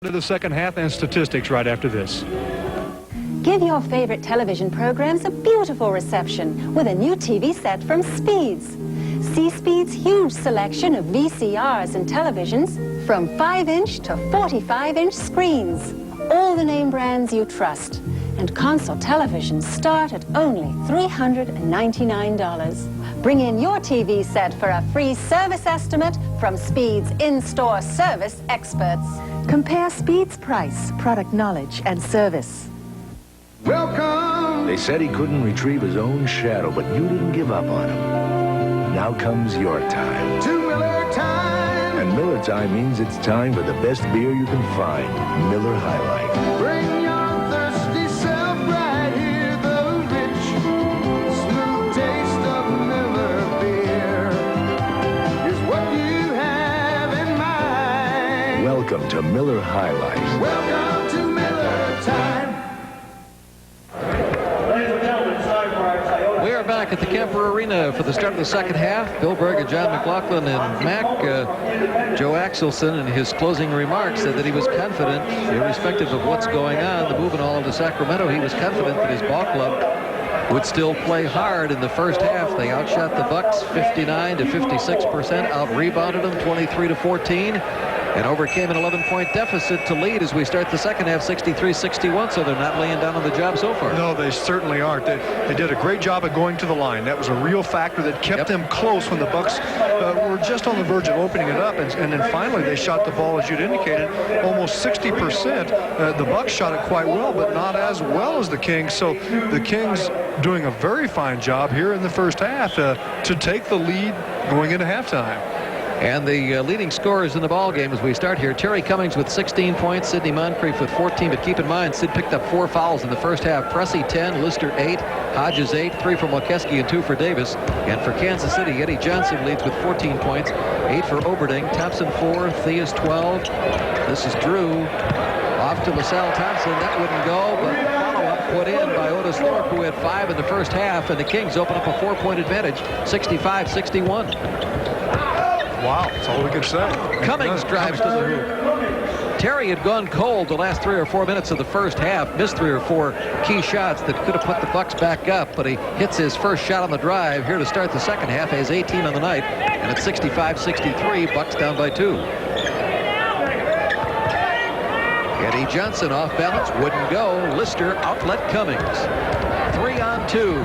To the second half and statistics right after this. Give your favorite television programs a beautiful reception with a new TV set from Speeds. See Speeds' huge selection of VCRs and televisions from 5-inch to 45-inch screens. All the name brands you trust. And console televisions start at only $399. Bring in your TV set for a free service estimate from Speeds in-store service experts. Compare Speed's price, product knowledge, and service. Welcome! They said he couldn't retrieve his own shadow, but you didn't give up on him. Now comes your time. To Miller time! And Miller time means it's time for the best beer you can find. Miller High Life. Bring your thirsty self right here, the rich, smooth taste of Miller beer is what you have in mind. Welcome to Miller High Life. Welcome to Miller time. We are back at the Kemper Arena for the start of the second half. Bill Berg and John McLaughlin and Mac. Joe Axelson, in his closing remarks, said that he was confident, irrespective of what's going on, the moving all into Sacramento, he was confident that his ball club would still play hard in the first half. They outshot the Bucks 59 to 56%, out-rebounded them 23 to 14. And overcame an 11-point deficit to lead as we start the second half 63-61, so they're not laying down on the job so far. No, they certainly aren't. They did a great job of going to the line. That was a real factor that kept them close when the Bucks were just on the verge of opening it up. And then finally they shot the ball, as you'd indicated, almost 60%. The Bucks shot it quite well, but not as well as the Kings. So the Kings doing a very fine job here in the first half to take the lead going into halftime. And the leading scorers in the ball game as we start here: Terry Cummings with 16 points, Sidney Moncrief with 14. But keep in mind, Sid picked up 4 fouls in the first half. Pressey 10, Lister 8, Hodges 8, 3 for Mokeski and 2 for Davis. And for Kansas City, Eddie Johnson leads with 14 points, 8 for Oberding, Thompson 4, Theus 12. This is Drew off to LaSalle Thompson. That wouldn't go, but the follow-up put in by Otis Thorpe, who had 5 in the first half, and the Kings open up a 4-point advantage, 65-61. Wow, that's all we can say. Cummings drives to the hoop. Terry had gone cold the last 3 or 4 minutes of the first half, missed 3 or 4 key shots that could have put the Bucks back up, but he hits his first shot on the drive here to start the second half. He has 18 on the night, and it's 65-63, Bucks down by 2. Eddie Johnson off balance, wouldn't go. Lister outlet Cummings. 3 on 2.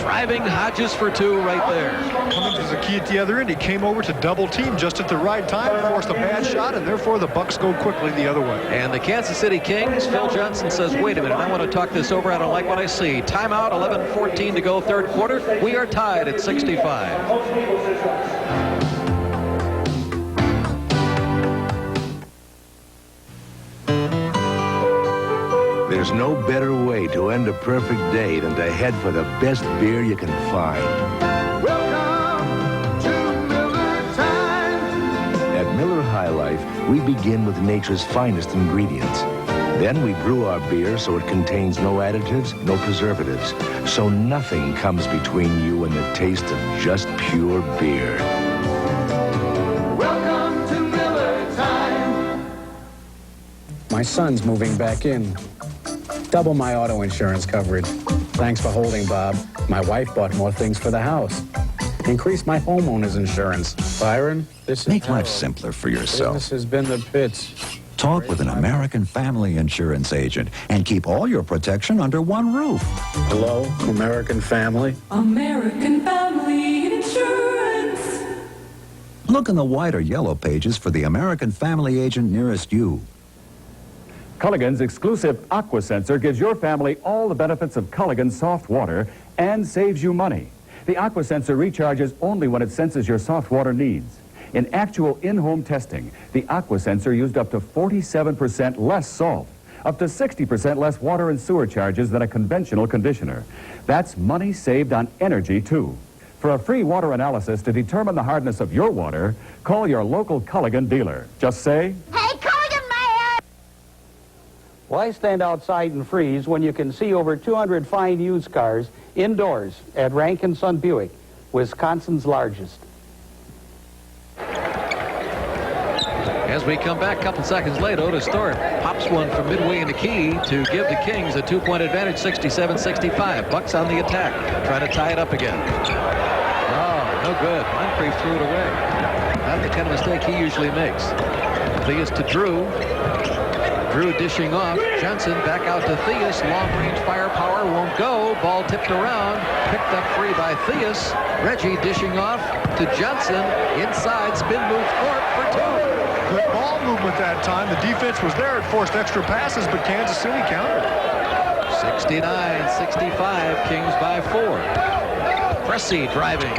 Driving Hodges for 2 right there. Cummings was the key at the other end. He came over to double team just at the right time, forced a bad shot, and therefore the Bucks go quickly the other way. And the Kansas City Kings, Phil Johnson says, wait a minute, I want to talk this over. I don't like what I see. Timeout, 11:14 to go, third quarter. We are tied at 65. There's no better way to end a perfect day than to head for the best beer you can find. Welcome to Miller time. At Miller High Life, we begin with nature's finest ingredients. Then we brew our beer so it contains no additives, no preservatives, so nothing comes between you and the taste of just pure beer. Welcome to Miller time. My son's moving back in. Double my auto insurance coverage. Thanks for holding, Bob. My wife bought more things for the house. Increase my homeowner's insurance. Byron, this is... Make life simpler for yourself. This has been the pits. Talk with an American Family Insurance agent and keep all your protection under one roof. Hello, American Family? American Family Insurance. Look in the white or yellow pages for the American Family agent nearest you. Culligan's exclusive Aqua Sensor gives your family all the benefits of Culligan's soft water and saves you money. The Aqua Sensor recharges only when it senses your soft water needs. In actual in-home testing, the Aqua Sensor used up to 47% less salt, up to 60% less water and sewer charges than a conventional conditioner. That's money saved on energy, too. For a free water analysis to determine the hardness of your water, call your local Culligan dealer. Just say, "Hey, Culligan man!" Why stand outside and freeze when you can see over 200 fine used cars indoors at Rankin Son Buick, Wisconsin's largest? As As we come back a couple seconds later, Otis Thorpe pops one from midway in the key to give the Kings a 2-point advantage, 67-65. Bucks on the attack, trying to tie it up again. Oh, no good. Moncrief threw it away. Not the kind of mistake he usually makes. Theus to Drew. Drew dishing off. Johnson back out to Theus. Long-range firepower won't go. Ball tipped around. Picked up free by Theus. Reggie dishing off to Johnson. Inside, spin move Thorpe for two. Good ball movement that time. The defense was there. It forced extra passes, but Kansas City countered. 69-65. Kings by 4. Pressey driving.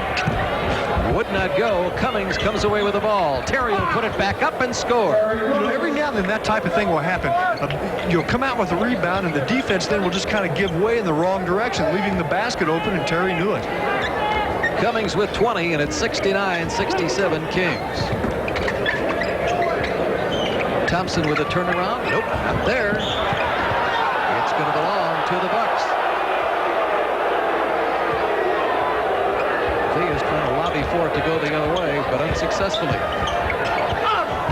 Would not go. Cummings comes away with the ball. Terry will put it back up and score. Every now and then that type of thing will happen. You'll come out with a rebound, and the defense then will just kind of give way in the wrong direction, leaving the basket open, and Terry knew it. Cummings with 20, and it's 69-67 Kings. Thompson with a turnaround. Nope, not there. It's going to belong to the Bucks. Is trying to lobby for it to go the other way, but unsuccessfully.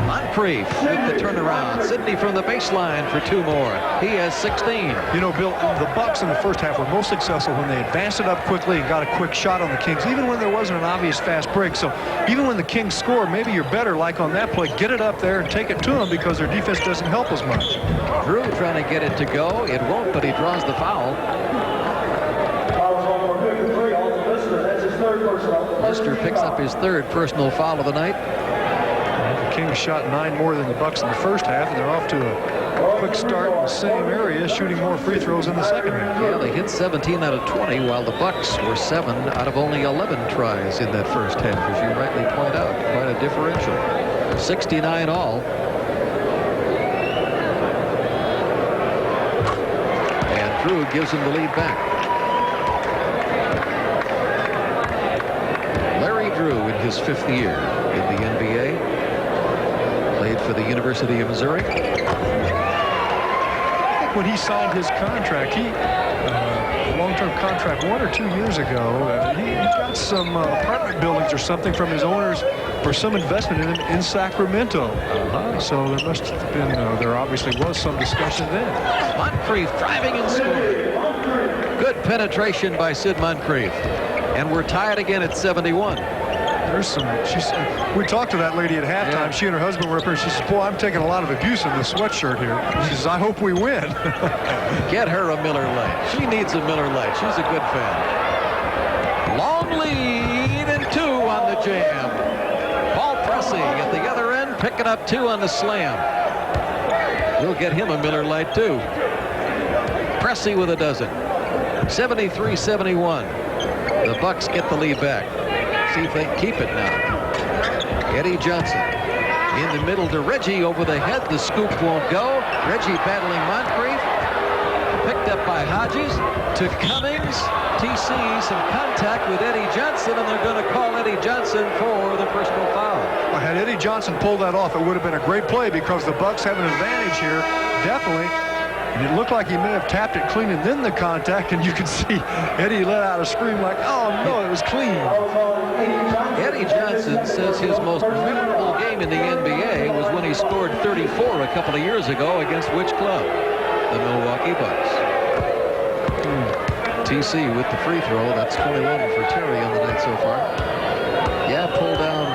Moncrief with the turnaround. Sidney from the baseline for two more. He has 16. You know, Bill, the Bucks in the first half were most successful when they advanced it up quickly and got a quick shot on the Kings, even when there wasn't an obvious fast break. So even when the Kings score, maybe you're better, like on that play, get it up there and take it to them because their defense doesn't help as much. Drew trying to get it to go. It won't, but he draws the foul. Lister picks up his third personal foul of the night. The Kings shot 9 more than the Bucks in the first half, and they're off to a quick start in the same area, shooting more free throws in the second half. Yeah, they hit 17 out of 20, while the Bucks were 7 out of only 11 tries in that first half, as you rightly point out. Quite a differential. 69 all. And Drew gives him the lead back. Drew in his 5th year in the NBA. Played for the University of Missouri. I think when he signed his contract, long-term contract 1 or 2 years ago, he got some apartment buildings or something from his owners for some investment in him in Sacramento. So there must have been, there obviously was some discussion then. Moncrief driving and scoring. Good penetration by Sid Moncrief. And we're tied again at 71. There's some, we talked to that lady at halftime. Yeah. She and her husband were up here. She says, boy, I'm taking a lot of abuse in this sweatshirt here. She says, I hope we win. Get her a Miller Lite. She needs a Miller Lite. She's a good fan. Long lead and 2 on the jam. Paul Pressey at the other end, picking up 2 on the slam. We'll get him a Miller Lite, too. Pressey with a dozen. 73-71. The Bucks get the lead back. See if they can keep it now. Eddie Johnson in the middle to Reggie over the head. The scoop won't go. Reggie battling Moncrief. Picked up by Hodges to Cummings. TC some contact with Eddie Johnson, and they're going to call Eddie Johnson for the personal foul. Well, had Eddie Johnson pulled that off, it would have been a great play because the Bucks have an advantage here, definitely. And it looked like he may have tapped it clean and then the contact, and you could see Eddie let out a scream like, oh, no, it was clean. Eddie Johnson says his most memorable game in the NBA was when he scored 34 a couple of years ago against which club? The Milwaukee Bucks. TC with the free throw. That's 21 for Terry on the night so far. Yeah, pulled down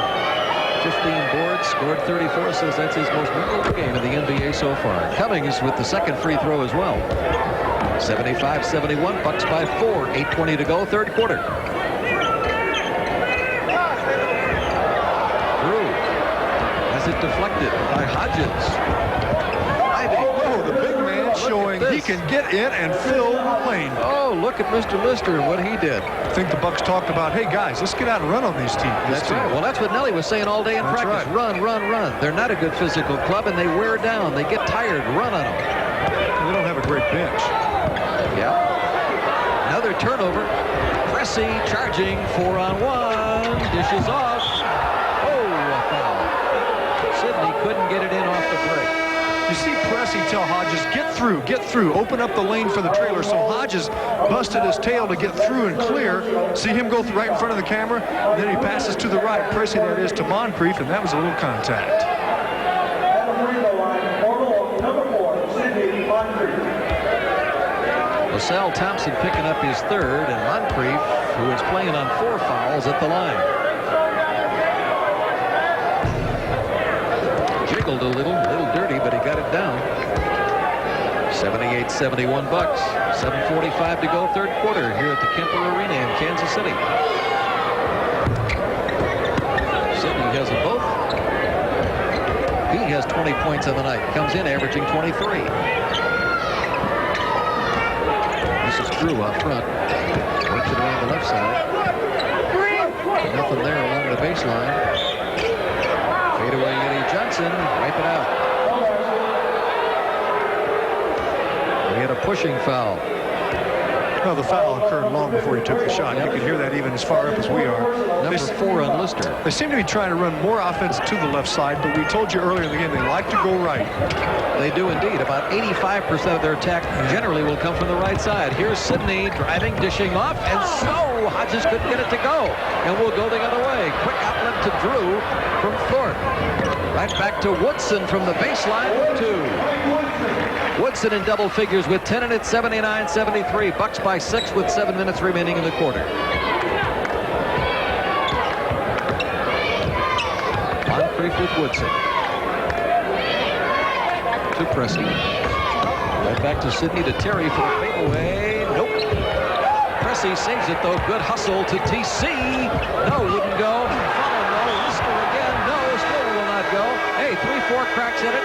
15 boards, scored 34, says that's his most memorable game in the NBA so far. Cummings with the second free throw as well. 75-71, Bucks by 4, 8:20 to go, third quarter. Drew has it deflected by Hodges. Oh, the big man showing he can get in and fill the lane. Oh, look at Mr. Lister and what he did. I think the Bucks talked about, hey, guys, let's get out and run on these teams. That's right. Well, that's what Nelly was saying all day in practice. Right. Run, run, run. They're not a good physical club, and they wear down. They get tired. Run on them. They don't have a great bench. Yeah. Another turnover. Pressey charging 4-on-1. Dishes off. Oh, a foul. Sidney couldn't get it in off the break. You see Pressey tell Hodges, get through, open up the lane for the trailer. So Hodges busted his tail to get through and clear. See him go right in front of the camera, and then he passes to the right. Pressey, that is, to Moncrief, and that was a little contact. Sal Thompson picking up his third, and Moncrief, who is playing on 4 fouls at the line. Jiggled a little dirty, but he got it down. 78-71 Bucks. 7:45 to go, third quarter here at the Kemper Arena in Kansas City. Sidney has them both. He has 20 points on the night. Comes in averaging 23. This is Drew up front. Works it around the left side. Nothing there along the baseline. Fade away Eddie Johnson. Wipe it out. We had a pushing foul. Well, the foul occurred long before he took the shot. You could hear that even as far up as we are. Number 4 on Lister. They seem to be trying to run more offense to the left side, but we told you earlier in the game they like to go right. They do indeed. About 85% of their attack generally will come from the right side. Here's Sidney driving, dishing off, and so Hodges couldn't get it to go. And we'll go the other way. Quick outlet to Drew from Thorpe. Right back to Woodson from the baseline with 2. Woodson in double figures with 10, and it's 79-73. Bucks by 6 with 7 minutes remaining in the quarter. Moncrief with Woodson. To Pressey. Right back to Sidney to Terry for the fadeaway. Nope. Pressey saves it though. Good hustle to TC. No, wouldn't go. Follow no. Lister again. No, still will not go. Hey, 3-4 cracks at it.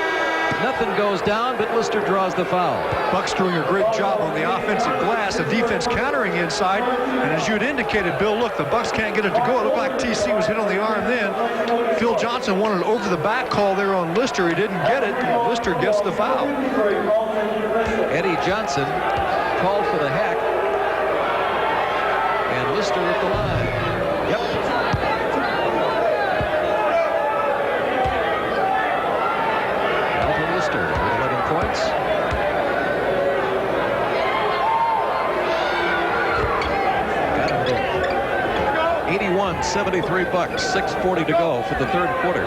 Nothing goes down, but Lister draws the foul. Bucks doing a great job on the offensive glass. The defense countering inside. And as you had indicated, Bill, look, the Bucks can't get it to go. It looked like TC was hit on the arm then. Phil Johnson wanted an over-the-back call there on Lister. He didn't get it. Lister gets the foul. Eddie Johnson called for the hack. And Lister at the line. Yep. Lister with 11 points. Got him both. 81-73 Bucks. 6:40 to go for the third quarter.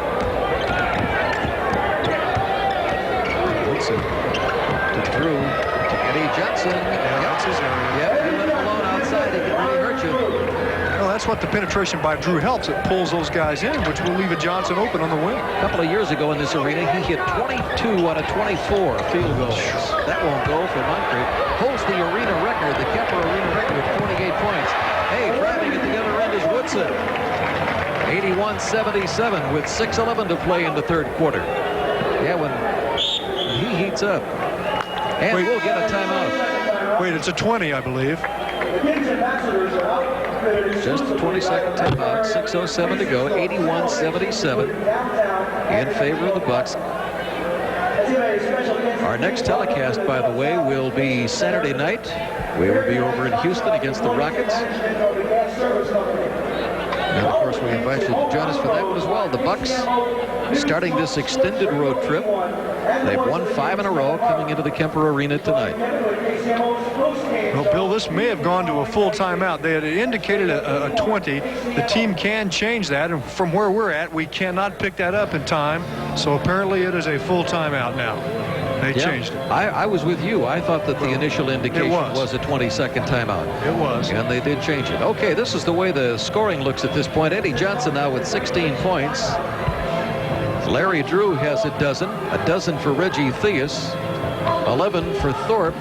Woodson to Drew to Eddie Johnson. That's his area. Yep, you let him alone outside, he can really hurt you. Well, that's what the penetration by Drew helps. It pulls those guys in, which will leave a Johnson open on the wing. A couple of years ago in this arena, he hit 22 out of 24 field goals. That won't go for Moncrief. Holds the arena record, the Kemper arena record with 28 points. Hey, driving at the other end is Woodson. 81-77 with 6:11 to play in the third quarter. Yeah, when he heats up. And we'll get a timeout. Wait, it's a 20, I believe. Just a 20-second timeout. 6:07 to go. 81-77 in favor of the Bucks. Our next telecast, by the way, will be Saturday night. We will be over in Houston against the Rockets. And of course, we invite you to join us for that one as well. The Bucks starting this extended road trip. They've won 5 in a row coming into the Kemper Arena tonight. Well, Bill, this may have gone to a full timeout. They had indicated a 20. The team can change that, and from where we're at, we cannot pick that up in time. So apparently it is a full timeout now. They changed it. I was with you. I thought that the initial indication was a 20-second timeout. It was. And they did change it. Okay, this is the way the scoring looks at this point. Eddie Johnson now with 16 points. Larry Drew has a dozen for Reggie Theus, 11 for Thorpe.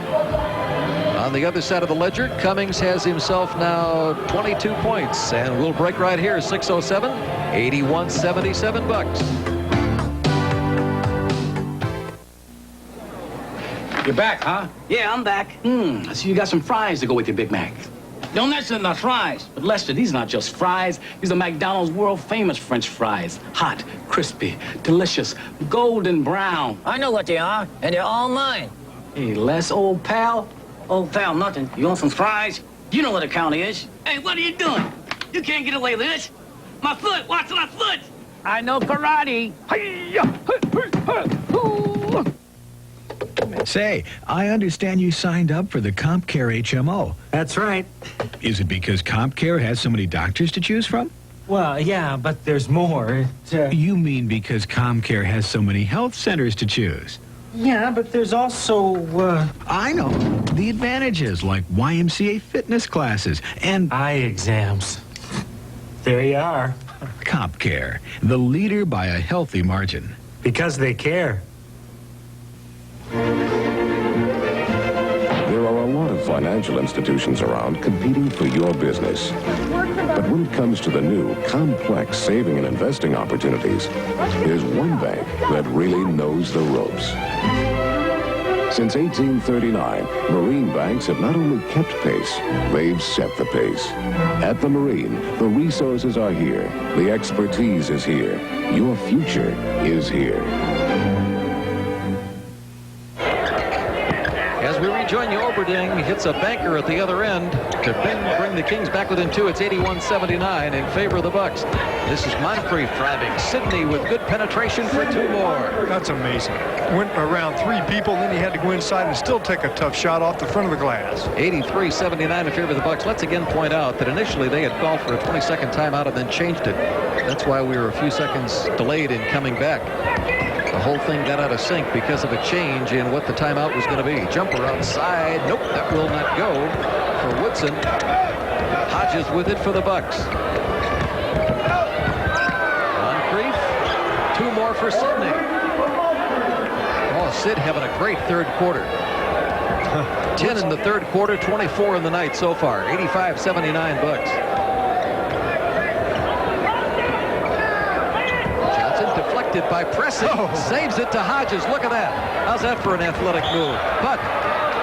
On the other side of the ledger, Cummings has himself now 22 points. And we'll break right here, 6:07, 81-77 Bucks. You're back, huh? Yeah, I'm back. I see you got some fries to go with your Big Mac. Don't mention the fries. But Lester, these are not just fries. These are McDonald's world-famous French fries. Hot, crispy, delicious, golden brown. I know what they are, and they're all mine. Hey, Les, old pal. Old pal, nothing. You want some fries? You know where the county is. Hey, what are you doing? You can't get away with this. My foot, watch my foot. I know karate. Say, I understand you signed up for the CompCare HMO. That's right. Is it because CompCare has so many doctors to choose from? Well, yeah, but there's more. You mean because CompCare has so many health centers to choose? Yeah, but there's also, I know. The advantages like YMCA fitness classes and eye exams. There you are. Comp Care, the leader by a healthy margin. Because they care. There are a lot of financial institutions around competing for your business. But when it comes to the new, complex saving and investing opportunities, there's one bank that really knows the ropes. Since 1839, Marine banks have not only kept pace, they've set the pace. At the Marine, the resources are here, the expertise is here, your future is here. As we rejoin you, Oberding hits a banker at the other end to bring the Kings back within 2. It's 81-79 in favor of the Bucks. This is Moncrief driving. Sidney with good penetration for 2 more. That's amazing. Went around 3 people, then he had to go inside and still take a tough shot off the front of the glass. 83-79 in favor of the Bucks. Let's again point out that initially they had called for a 20-second timeout and then changed it. That's why we were a few seconds delayed in coming back. The whole thing got out of sync because of a change in what the timeout was going to be. Jumper outside. Nope, that will not go for Woodson. Hodges with it for the Bucks. Moncrief. 2 more for Sidney. Oh, Sid having a great third quarter. 10 in the third quarter, 24 in the night so far. 85-79 Bucks. Deflected by Pressey. Saves it to Hodges. Look at that. How's that for an athletic move? But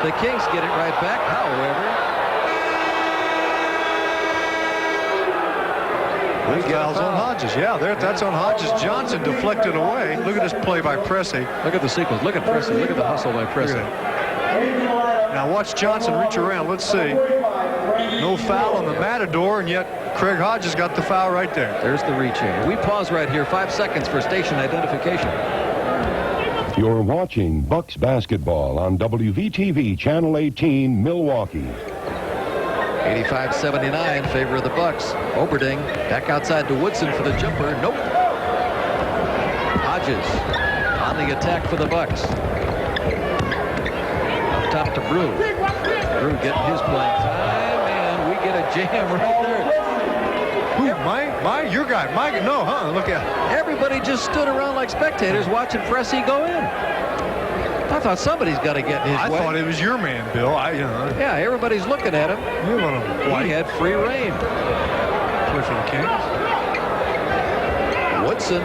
the Kings get it right back. However, Foul's on Hodges. Yeah, that's on Hodges. Johnson deflected away. Look at this play by Pressey. Look at the sequence. Look at Pressey. Look at the hustle by Pressey. Now watch Johnson reach around. Let's see. No foul on the Matador, and yet Craig Hodges got the foul right there. There's the reach in. We pause right here. 5 seconds for station identification. You're watching Bucks basketball on WVTV Channel 18, Milwaukee. 85-79 in favor of the Bucks. Oberding back outside to Woodson for the jumper. Nope. Hodges on the attack for the Bucks. Up top to Brew. Brew getting his playing time, and we get a jam right there. Who, your guy, Mike? No, huh? Look at it. Everybody just stood around like spectators watching Pressey go in. I thought somebody's got to get in his way. I thought it was your man, Bill. Yeah, everybody's looking at him. He had free reign. Play for the Kings. Woodson.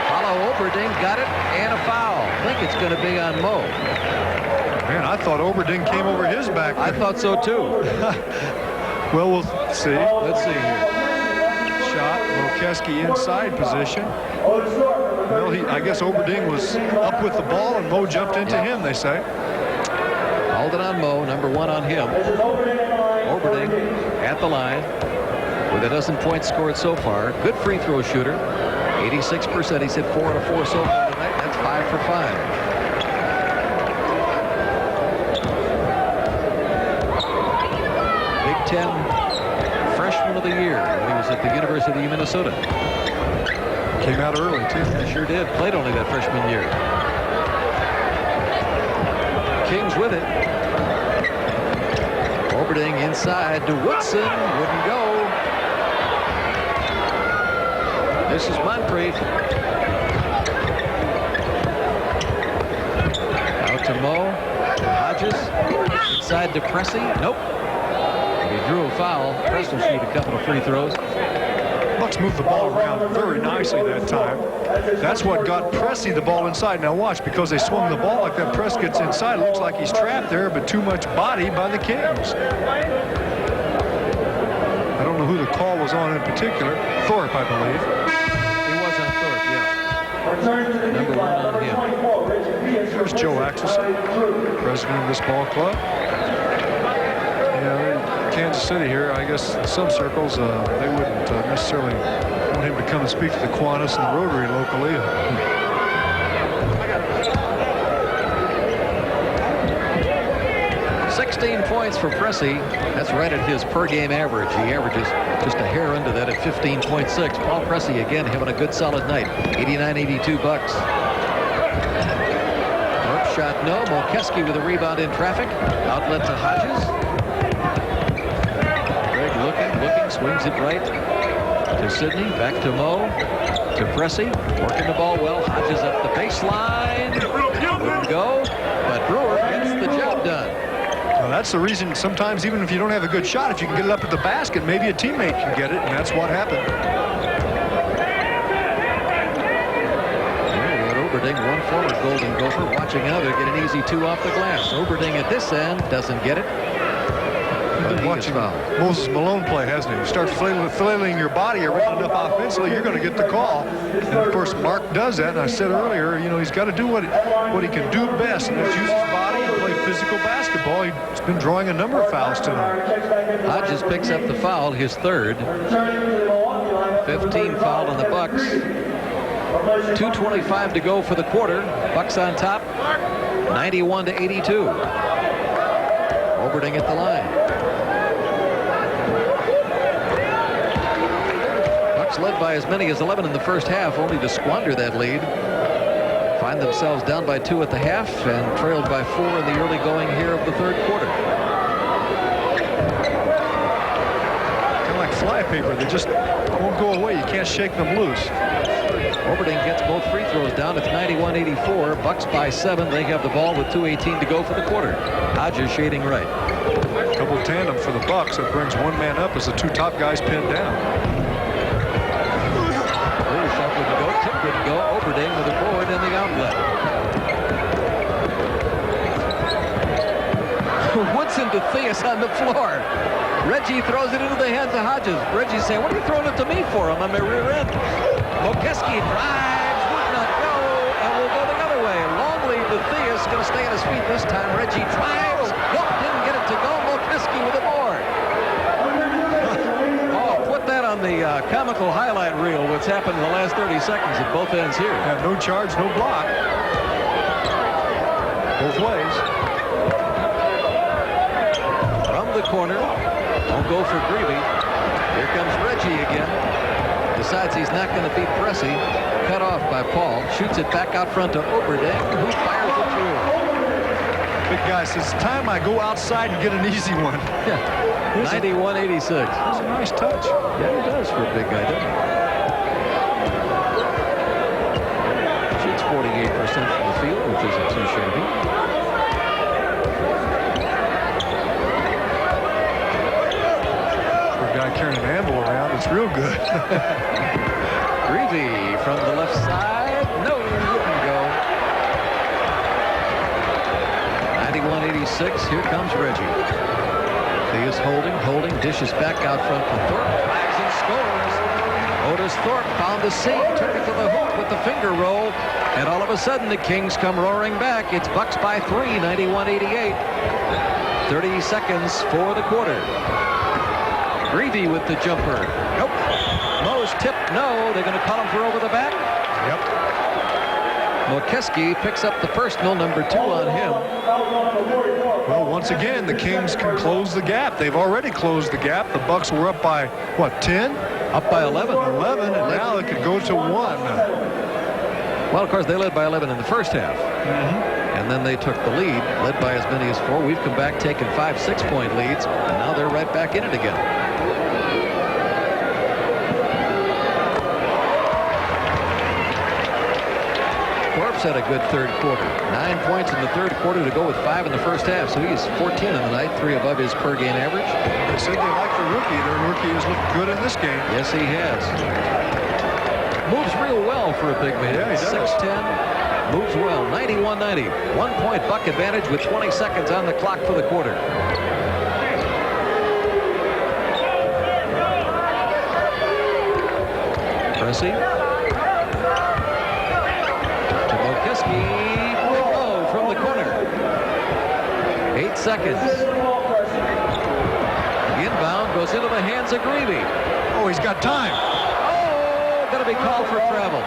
Follow Oberding, got it, and a foul. I think it's going to be on Mo. Man, I thought Oberding came over his back. I thought so too. Well, we'll see. Let's see here. Shot, Mokeski inside position. Well, I guess Oberding was up with the ball, and Mo jumped into him, they say. Called it on Mo, number 1 on him. Oberding at the line with a dozen points scored so far. Good free throw shooter. 86%. He's hit 4 out of 4 so far tonight. That's 5 for 5. Big Ten Freshman of the Year when he was at the University of Minnesota. Came out early, too. Sure did. Played only that freshman year. Kings with it. Oberding inside to Woodson. Wouldn't go. This is Moncrief. Out to Mo. Hodges. Inside to Pressey. Nope. He drew a foul. Press will shoot a couple of free throws. Bucks moved the ball around very nicely that time. That's what got Pressey the ball inside. Now watch, because they swung the ball like that, Press gets inside. It looks like he's trapped there, but too much body by the Kings. I don't know who the call was on in particular. Thorpe, I believe. He was on Thorpe, yeah. Number 1 on him. There's Joe Axelson, president of this ball club. Kansas City here, I guess in some circles they wouldn't necessarily want him to come and speak to the Kiwanis and the Rotary locally. 16 points for Pressey. That's right at his per-game average. He averages just a hair under that at 15.6. Paul Pressey again having a good solid night. 89-82 Bucks. Thorpe shot, no. Molkeski with a rebound in traffic. Outlet to Hodges. Greg looking, swings it right to Sidney. Back to Mo. To Pressey. Working the ball well. Hodges up the baseline. Wouldn't go. But Brewer gets the job done. Well, that's the reason sometimes even if you don't have a good shot, if you can get it up at the basket, maybe a teammate can get it, and that's what happened. Oberding, one former Golden Gopher, watching another get an easy 2 off the glass. Oberding at this end doesn't get it. You've been watching Moses Malone play, hasn't he? You start flailing your body around enough offensively, you're going to get the call. And of course, Mark does that. And I said earlier, you know, he's got to do what he can do best, and that's use his body and play physical basketball. He's been drawing a number of fouls tonight. Hodges picks up the foul, his third. 15 fouled on the Bucks. 2:25 to go for the quarter. Bucks on top, 91-82. Oberding at the line. Bucks led by as many as 11 in the first half, only to squander that lead. Find themselves down by 2 at the half and trailed by 4 in the early going here of the third quarter. Kind of like flypaper, they just won't go away. You can't shake them loose. Oberding gets both free throws down. It's 91-84. Bucks by 7. They have the ball with 2:18 to go for the quarter. Hodges shading right. Double tandem for the Bucks. That brings one man up as the 2 top guys pinned down. Brewer shot wouldn't go. Tip wouldn't go. Oberding with a board and the outlet. Woodson to Theus on the floor. Reggie throws it into the hands of Hodges. Reggie saying, "What are you throwing it to me for? I'm on my rear end." Molkeski drives, would not go, and will go the other way. Long lead to Theus, going to stay on his feet this time. Reggie drives, nope, didn't get it to go. Molkeski with a board. Oh, put that on the comical highlight reel, what's happened in the last 30 seconds at both ends here. Yeah, no charge, no block. Both ways. From the corner, won't go for Greavy. Here comes Reggie again. Decides he's not going to beat Pressey. Cut off by Paul. Shoots it back out front to Oberding, who fires it through. Big guy says, "It's time I go outside and get an easy one." Yeah. 91-86. That's a nice touch. Yeah, he does for a big guy, doesn't he? Shoots 48% from the field, which isn't too shabby. Guy carrying an anvil around, it's real good. Greavy from the left side. No, wouldn't go. 91-86. Here comes Reggie. He is holding, dishes back out front for Thorpe. Drives and scores. Otis Thorpe found the seam, took it to the hoop with the finger roll, and all of a sudden the Kings come roaring back. It's Bucks by 3, 91-88. 30 seconds for the quarter. Greavy with the jumper. Nope. Mo's tip. No. They're going to call him for over the back. Yep. Molkeski picks up the personal, number 2 on him. Well, once again, the Kings can close the gap. They've already closed the gap. The Bucks were up by, what, 10? Up by 11. 11, and now it could go to 1. Well, of course, they led by 11 in the first half. And then they took the lead, led by as many as 4. We've come back, taken 5 6-point leads, and now they're right back in it again. Thorpe's had a good third quarter. 9 points in the third quarter to go with 5 in the first half. So he's 14 on the night, 3 above his per game average. They said they like the rookie. Their rookie has looked good in this game. Yes, he has. Moves real well for a big man. Yeah, he does. 6'10". Moves well. 91-90. 1 point Buck advantage with 20 seconds on the clock for the quarter. Pressey. To Molkeski. Oh, from the corner. 8 seconds. The inbound goes into the hands of Greavy. Oh, he's got time. Oh, going to be called for travel.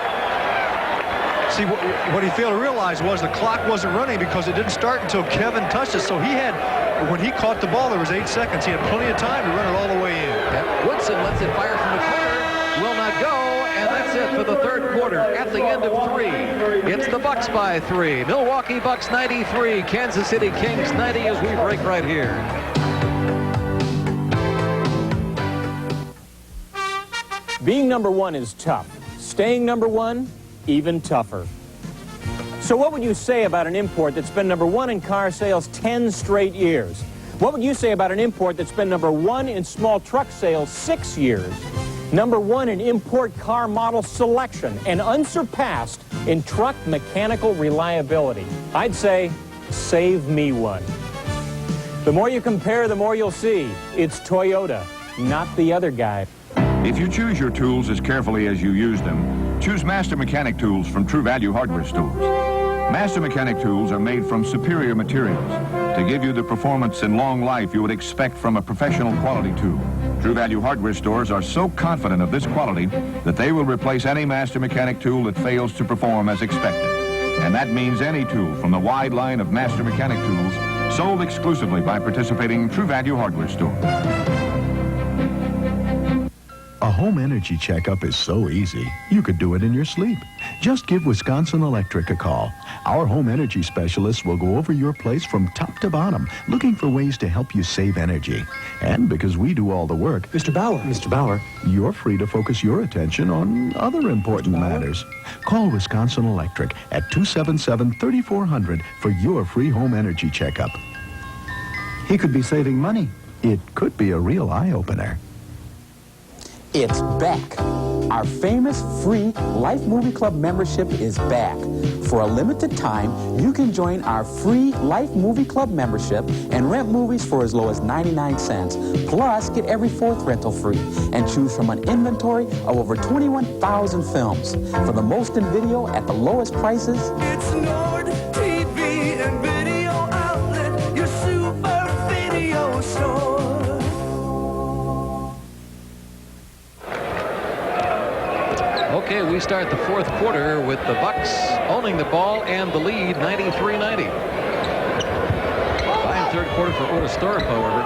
See, what he failed to realize was the clock wasn't running because it didn't start until Kevin touched it. So he had, when he caught the ball, there was 8 seconds. He had plenty of time to run it all the way in. Yep. Woodson lets it fire from the corner. Will not go, and that's it for the third quarter. At the end of 3, it's the Bucks by 3. Milwaukee Bucks 93, Kansas City Kings 90 as we break right here. Being number one is tough. Staying number one, even tougher. So what would you say about an import that's been number one in car sales 10 straight years? What would you say about an import that's been number one in small truck sales 6 years? Number one in import car model selection and unsurpassed in truck mechanical reliability? I'd say, save me one. The more you compare, the more you'll see. It's Toyota, not the other guy. If you choose your tools as carefully as you use them, choose Master Mechanic tools from True Value Hardware stores. Master Mechanic tools are made from superior materials to give you the performance and long life you would expect from a professional quality tool. True Value Hardware stores are so confident of this quality that they will replace any Master Mechanic tool that fails to perform as expected. And that means any tool from the wide line of Master Mechanic tools sold exclusively by participating True Value Hardware stores. A home energy checkup is so easy, you could do it in your sleep. Just give Wisconsin Electric a call. Our home energy specialists will go over your place from top to bottom, looking for ways to help you save energy. And because we do all the work, Mr. Bauer, you're free to focus your attention on other important matters. Call Wisconsin Electric at 277-3400 for your free home energy checkup. He could be saving money. It could be a real eye-opener. It's back. Our famous free Life Movie Club membership is back. For a limited time, you can join our free Life Movie Club membership and rent movies for as low as 99 cents. Plus, get every 4th rental free and choose from an inventory of over 21,000 films. For the most in video at the lowest prices, It's Nord TV and video outlet, your super video store. Okay, we start the fourth quarter with the Bucks owning the ball and the lead, 93-90. Fine third quarter for Otis Thorpe, however.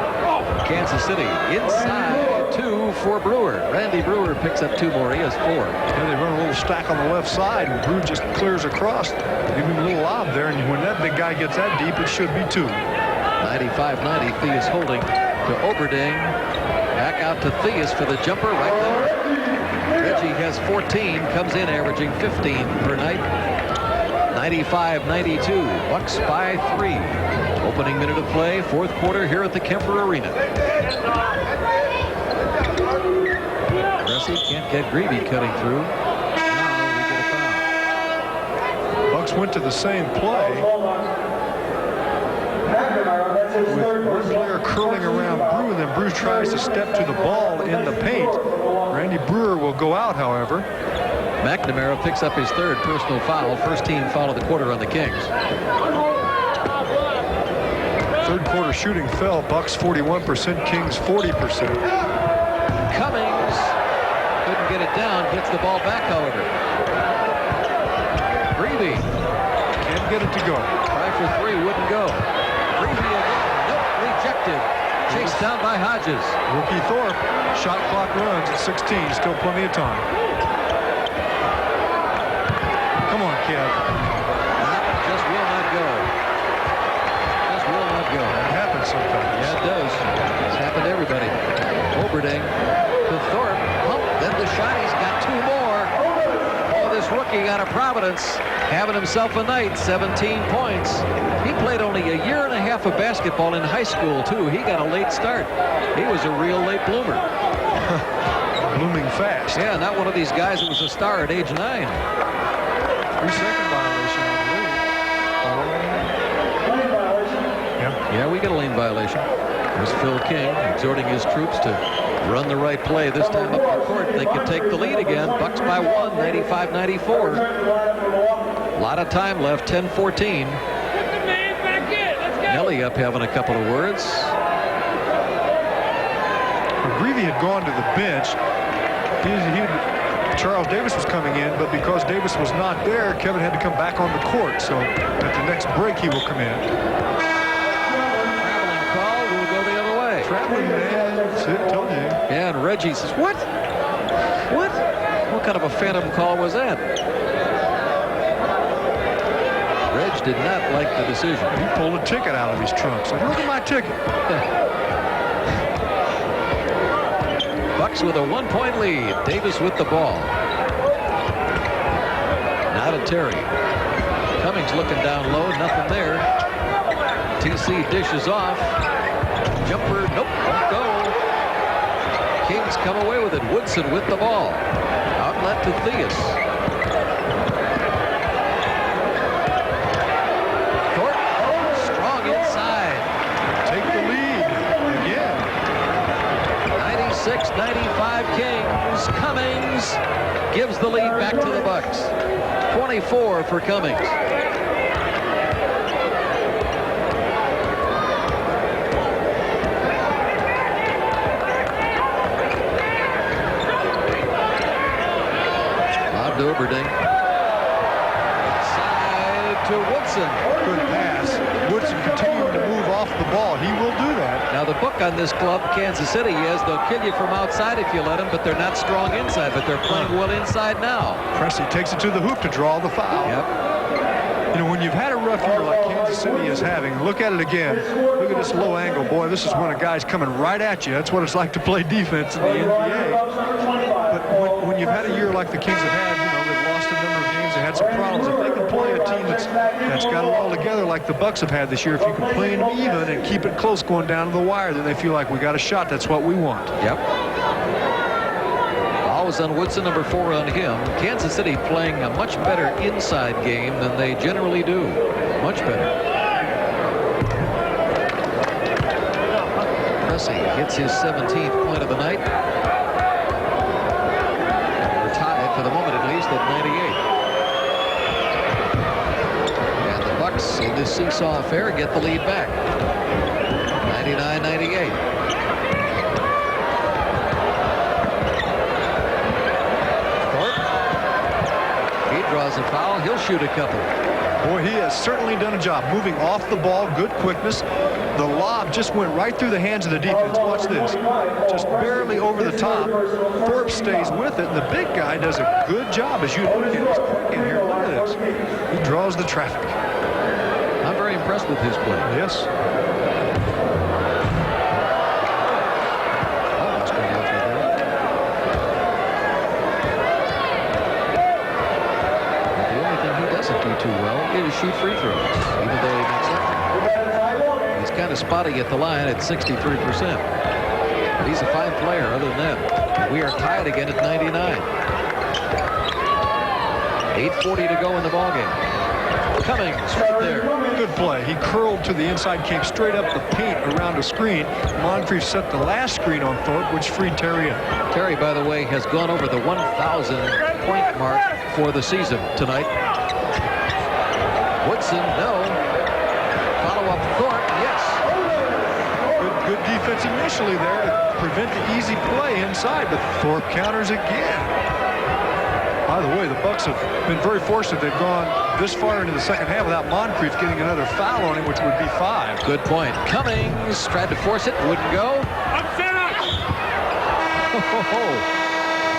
Kansas City inside 2 for Brewer. Randy Brewer picks up 2 more. He has 4. Yeah, they run a little stack on the left side, and Brewer just clears across. Give him a little lob there, and when that big guy gets that deep, it should be 2. 95-90. Theus holding to Oberding. Back out to Theus for the jumper right there. Reggie has 14, comes in averaging 15 per night. 95-92, Bucks by 3. Opening minute of play, fourth quarter here at the Kemper Arena. Ressi can't get Greavy cutting through. Now we get a foul. Bucks went to the same play with Blair curling around Brew, and then Brew tries to step to the ball in the paint. Randy Brewer will go out, however. McNamara picks up his 3rd personal foul. First team foul of the quarter on the Kings. Third quarter shooting fell. Bucks 41%, Kings 40%. Cummings couldn't get it down. Gets the ball back, however. Greavy can't get it to go. Try for 3, wouldn't go. Greavy again. Nope, rejected. Chased down by Hodges. Rookie Thorpe. Shot clock runs at 16. Still plenty of time. Come on, Kev. Just will not go. Just will not go. It happens sometimes. Yeah, it does. It's happened to everybody. Oberding to Thorpe. Pump. Then the shot. He's got 2 more. Oh, this rookie out of Providence having himself a night. 17 points. He played only a year and a half of basketball in high school, too. He got a late start. He was a real late bloomer. Blooming fast. Yeah, not one of these guys that was a star at age 9. 3-second violation, I believe. Yeah, we get a lane violation. There's Phil King exhorting his troops to run the right play. This time up the court, they could take the lead again. Bucks by 1, 95-94. A lot of time left, 10-14. Nelly up having a couple of words. Greavy had gone to the bench. Charles Davis was coming in, but because Davis was not there, Kevin had to come back on the court. So at the next break, he will come in. Traveling call will go the other way. Traveling man, that's it, told you. Yeah, and Reggie says, what? What? Well, kind of a phantom call was that? Reg did not like the decision. He pulled a ticket out of his trunk. So look at my ticket. Bucks with a 1-point lead. Davis with the ball. Now to Terry. Cummings looking down low. Nothing there. TC dishes off. Jumper. Nope. Won't go. Kings come away with it. Woodson with the ball. Outlet to Theus. Thorpe. Strong inside. Take the lead again. 96-95 Kings. Cummings gives the lead back to the Bucks. 24 for Cummings. Bob Doberding. Side to Woodson. Good pass. Woodson continuing to move off the ball. He will do that. Now the book on this club, Kansas City, is they'll kill you from outside if you let them, but they're not strong inside, but they're playing well inside now. Pressey takes it to the hoop to draw the foul. Yep. You know, when you've had a rough year like Kansas City is having, look at it again. Look at this low angle. Boy, this is when a guy's coming right at you. That's what it's like to play defense in the NBA. But when you've had a year like the Kings have had, you know, they've lost a number of games, they had some problems. If they can play a team that's got it all together like the Bucks have had this year, if you can play them even and keep it close going down to the wire, then they feel like we got a shot. That's what we want. Yep. Ball was on Woodson, number 4 on him. Kansas City playing a much better inside game than they generally do. Much better. Pressey hits his 17th point of the night. We're tied for the moment at least at 98. And the Bucks in this seesaw affair get the lead back. 99-98. Draws a foul. He'll shoot a couple. Boy, he has certainly done a job moving off the ball. Good quickness. The lob just went right through the hands of the defense. Watch this. Just barely over the top. Thorpe stays with it, and the big guy does a good job, as you look at. He's quick in here. Look at this. He draws the traffic. I'm very impressed with his play. Yes. Too well is shoot free throws, even though he makes them. He's kind of spotty at the line at 63%. But he's a fine player other than that. And we are tied again at 99. 8:40 to go in the ballgame. Cummings right there. Good play. He curled to the inside, came straight up the paint around a screen. Moncrief set the last screen on Thorpe, which freed Terry up. Terry, by the way, has gone over the 1,000-point mark for the season tonight. Woodson, no. Follow-up Thorpe, yes. Good defense initially there to prevent the easy play inside, but Thorpe counters again. By the way, the Bucks have been very fortunate. They've gone this far into the second half without Moncrief getting another foul on him, which would be 5. Good point. Cummings tried to force it, wouldn't go.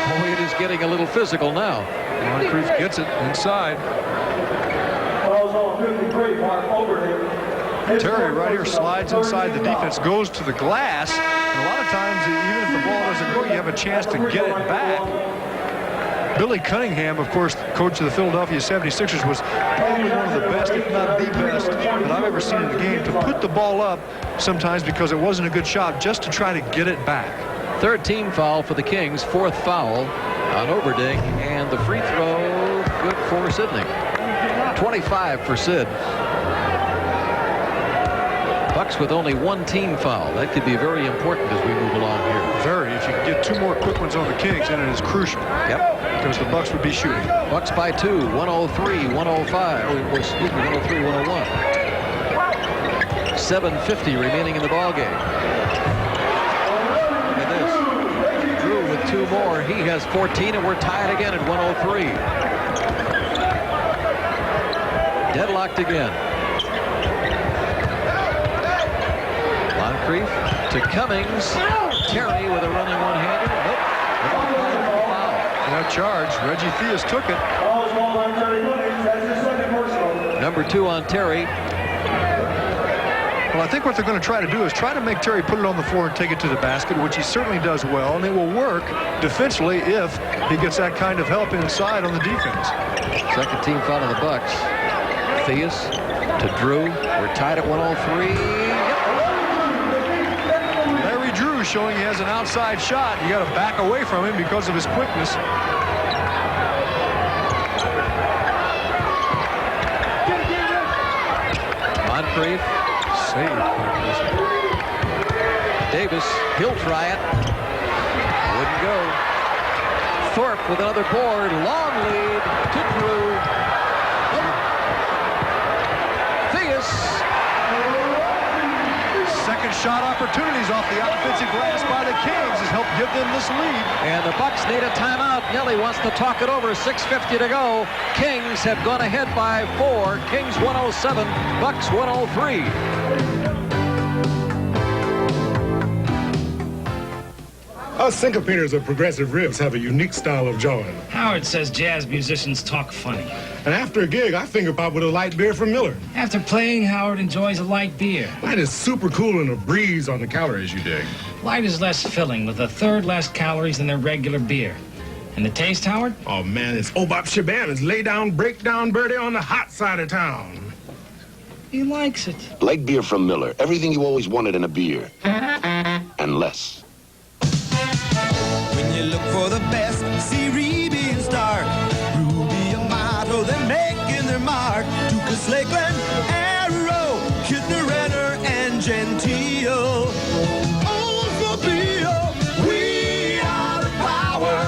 Boy, it is getting a little physical now. Moncrief gets it inside. Terry right here slides inside the defense, goes to the glass, and a lot of times, even if the ball doesn't go, you have a chance to get it back. Billy Cunningham, of course, coach of the Philadelphia 76ers, was probably one of the best, if not the best, that I've ever seen in the game, to put the ball up sometimes because it wasn't a good shot, just to try to get it back. Third team foul for the Kings, 4th foul on Oberding, and the free throw good for Sidney. 25 for Sid. Bucks with only 1 team foul. That could be very important as we move along here. Very. If you can get 2 more quick ones on the Kings, then it is crucial. Yep. Because the Bucks would be shooting. Bucks by 2, 103-105. Oh, excuse me, 103-101. 7:50 remaining in the ball game. Look at this. Drew with 2 more. He has 14, and we're tied again at 103. Deadlocked again. Moncrief to Cummings. Terry with a running one-hander. Nope. Great charge. Reggie Theus took it. Number 2 on Terry. Well, I think what they're going to try to do is try to make Terry put it on the floor and take it to the basket, which he certainly does well, and it will work defensively if he gets that kind of help inside on the defense. Second team foul on the Bucks. Theus to Drew. We're tied at 103. Yep. Larry Drew showing he has an outside shot. You got to back away from him because of his quickness. Moncrief. Davis, he'll try it. Wouldn't go. Thorpe with another board. Long lead to Drew. Theus. Second shot opportunities off the offensive glass by the Kings has helped give them this lead. And the Bucks need a timeout. Nelly wants to talk it over. 6:50 to go. Kings have gone ahead by 4. Kings 107, Bucks 103. Us syncopators of progressive riffs have a unique style of jawing. Howard says jazz musicians talk funny. And after a gig, I finger pop with a light beer from Miller. After playing, Howard enjoys a light beer. Light is super cool and a breeze on the calories, you dig. Light is less filling, with a third less calories than their regular beer. And the taste, Howard? Oh, man, it's Obop Shabam. It's lay down, break down, birdie on the hot side of town. He likes it. Light beer from Miller. Everything you always wanted in a beer. And less. When you look for the best, see Reby and Stark. Ruby Amato, they're making their mark. Dukas, Lakeland, Arrow, Kidner, Renner, and Gentile. Oldsmobile, we are the power.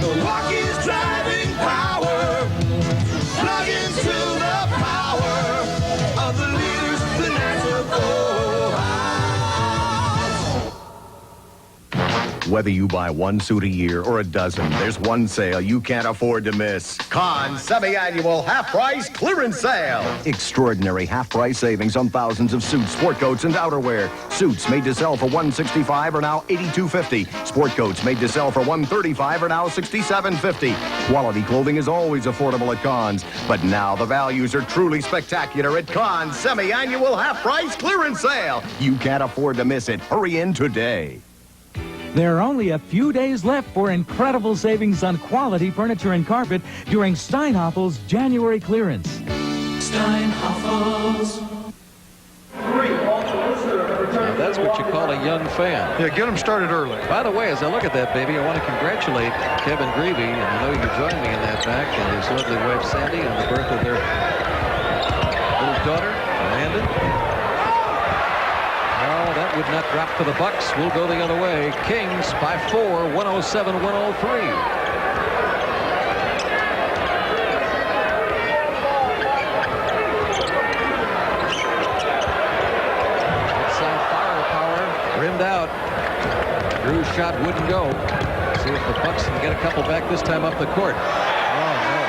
Milwaukee's driving power. Plug into the power of the leaders, the National. Whether you buy one suit a year or a dozen, there's one sale you can't afford to miss. KAHN'S semi-annual half-price clearance sale. Extraordinary half-price savings on thousands of suits, sport coats, and outerwear. Suits made to sell for $165 are now $82.50. Sport coats made to sell for $135 are now $67.50. Quality clothing is always affordable at KAHN'S, but now the values are truly spectacular at KAHN'S semi-annual half-price clearance sale. You can't afford to miss it. Hurry in today. There are only a few days left for incredible savings on quality furniture and carpet during Steinhoffel's January clearance. Steinhoffel's. Now that's what you call a young fan. Yeah, get them started early. By the way, as I look at that baby, I want to congratulate Kevin Greavy, and I know you joined me in that fact, and his lovely wife Sandy on the birth of their little daughter, Amanda. That would not drop for the Bucks. We'll go the other way. Kings by 4, 107-103. Outside firepower, rimmed out. Drew's shot wouldn't go. See if the Bucks can get a couple back this time up the court. Oh, no.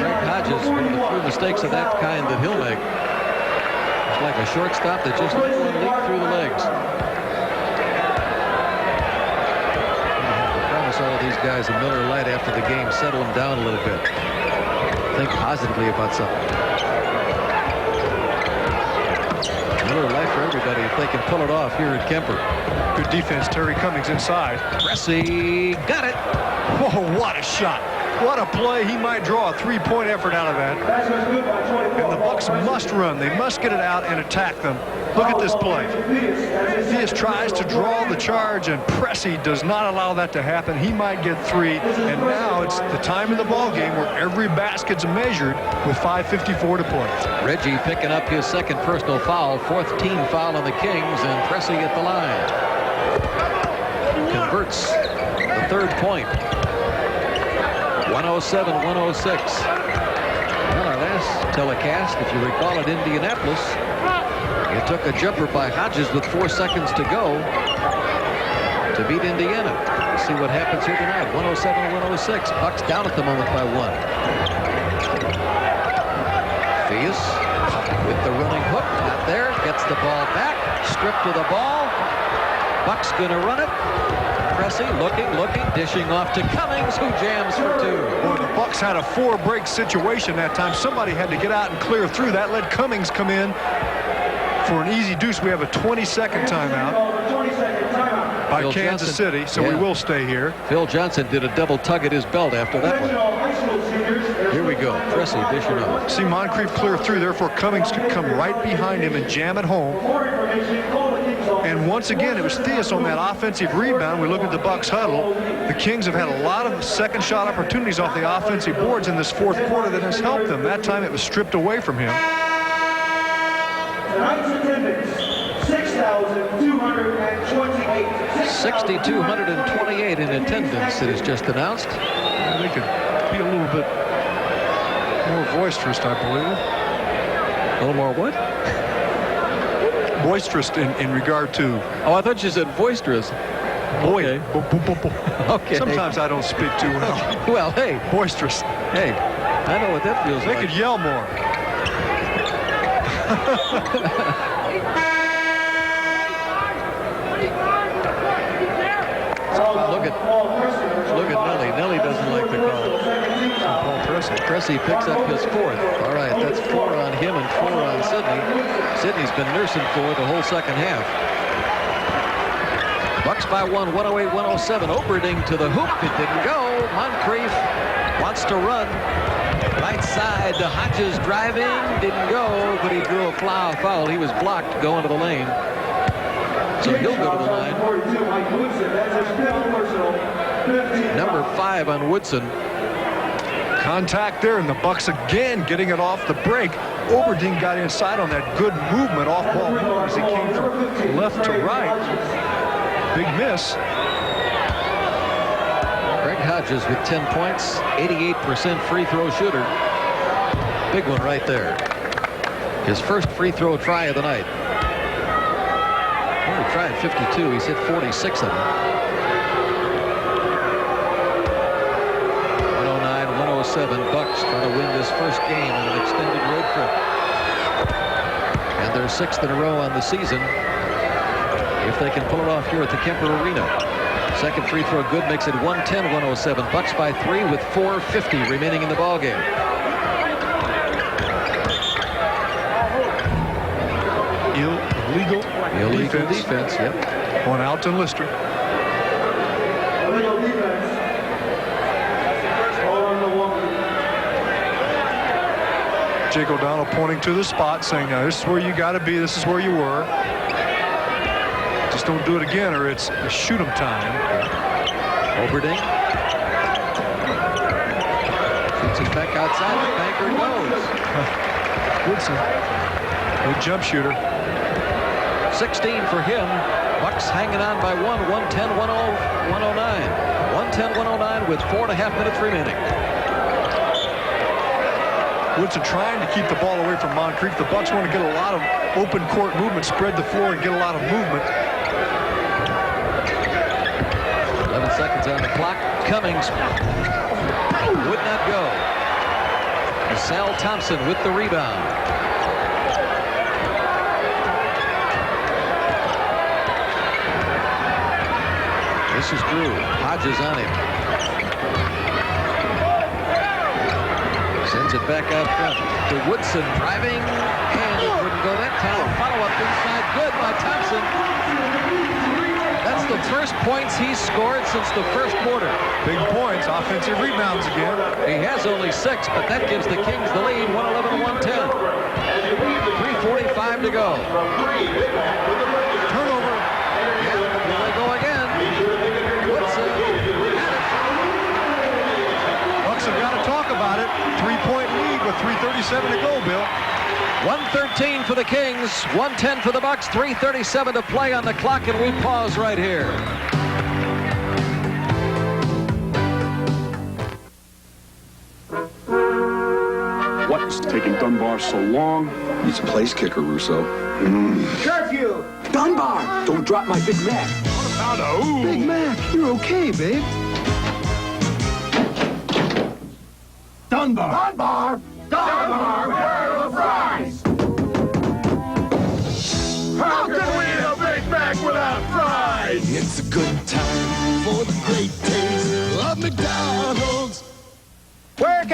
Frank Hodges, one of the few mistakes of that kind that he'll make. Like a shortstop that just leaked through the legs. I promise all of these guys a Miller Lite after the game, settle them down a little bit. Think positively about something. Miller Lite for everybody if they can pull it off here at Kemper. Good defense. Terry Cummings inside. Pressy got it. Whoa, what a shot. What a play. He might draw a three-point effort out of that. And the Bucks must run. They must get it out and attack them. Look at this play. Theus tries to draw the charge, and Pressy does not allow that to happen. He might get 3. And now it's the time in the ballgame where every basket's measured with 5:54 to play. Reggie picking up his second personal foul. 4th team foul on the Kings, and Pressy at the line. Converts the 3rd point. 107-106. Well, our last telecast, if you recall, at Indianapolis, it took a jumper by Hodges with 4 seconds to go to beat Indiana. We'll see what happens here tonight. 107-106. Bucks down at the moment by 1. Theus with the running hook. Not there. Gets the ball back. Stripped to the ball. Bucks going to run it. Cressy looking, dishing off to Cummings, who jams for 2. Boy, the Bucks had a 4-break situation that time. Somebody had to get out and clear through. That let Cummings come in for an easy deuce. We have a 20-second timeout by Phil Kansas Johnson. City, so we will stay here. Phil Johnson did a double tug at his belt after that one. Here we go. Cressy dishing off. See Moncrief clear through, therefore Cummings could come right behind him and jam it home. And once again, it was Theus on that offensive rebound. We look at the Bucks huddle. The Kings have had a lot of second shot opportunities off the offensive boards in this fourth quarter that has helped them. That time it was stripped away from him. Tonight's attendance, 6,228. 6,228 in attendance, it is just announced. Yeah, they could be a little bit more boisterous, I believe. A little more what? Boisterous in regard to... Oh, I thought you said boisterous. Boy. Okay. Okay. Sometimes I don't speak too well. Well, hey. Boisterous. Hey, I know what that feels like. They could yell more. Look at Nelly. Nelly doesn't like the call. Paul Cressy. Cressy picks up his 4th. All right, that's 4 on him and 4 on Sidney. Sidney's been nursing 4 the whole second half. Bucks by 1, 108-107. Oberding to the hoop. It didn't go. Moncrief wants to run. Right side to Hodges driving. Didn't go, but he drew a foul. He was blocked going to the lane. So he'll go to the line. Number 5 on Woodson. Contact there, and the Bucks again getting it off the break. Oberding got inside on that good movement off ball move as he came from left to right. Big miss. Greg Hodges with 10 points, 88% free throw shooter. Big one right there. His first free throw try of the night. Only tried 52. He's hit 46 of them. 109-107. Bucks trying to win this first game on an extended road trip. And their 6th in a row on the season. If they can pull it off here at the Kemper Arena. Second free throw good, makes it 110-107. Bucks by 3 with 4:50 remaining in the ball game. Illegal defense, yep. On Alton Lister. Jake O'Donnell pointing to the spot, saying, now this is where you got to be, this is where you were. Just don't do it again or it's a shoot 'em time. Oberding. Shoots it back outside, the banker goes. Woodson, good jump shooter. 16 for him. Bucks hanging on by 1, 110-109. 110-109 with 4.5 minutes remaining. Woodson trying to keep the ball away from Moncrief. The Bucks want to get a lot of open court movement, spread the floor, and get a lot of movement. 11 seconds on the clock. Cummings would not go. Sal Thompson with the rebound. This is Drew. Hodges on him. Sends it back out front to Woodson driving, and it wouldn't go that time. Follow-up inside, good by Thompson. That's the first points he's scored since the first quarter. Big points, offensive rebounds again. He has only 6, but that gives the Kings the lead, 111-110. 3:45 to go. Turnover. Yeah, here they go again. Woodson. Bucks have got to talk about it. 3-point lead with 3:37 to go, Bill. 113 for the Kings, 110 for the Bucks, 3:37 to play on the clock, and we pause right here. What's taking Dunbar so long? He's a place kicker, Russo. Curfew! Dunbar! Don't drop my Big Mac. What about a Big Mac, you're okay, babe. Dunbar! Dunbar! Dunbar! Where are the fries? How can we eat a Big Mac without fries? It's a good time for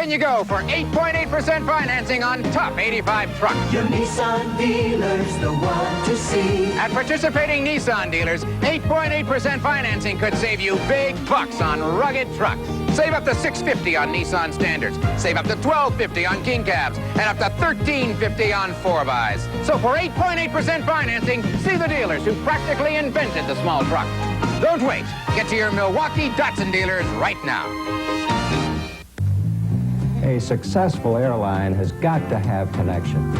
can you go for 8.8% financing on top 85 trucks? Your Nissan dealer's the one to see. At participating Nissan dealers, 8.8% financing could save you big bucks on rugged trucks. Save up to $650 on Nissan Standards. Save up to $1,250 on King Cabs. And up to $1,350 on 4xs. So for 8.8% financing, see the dealers who practically invented the small truck. Don't wait. Get to your Milwaukee Datsun dealers right now. A successful airline has got to have connections.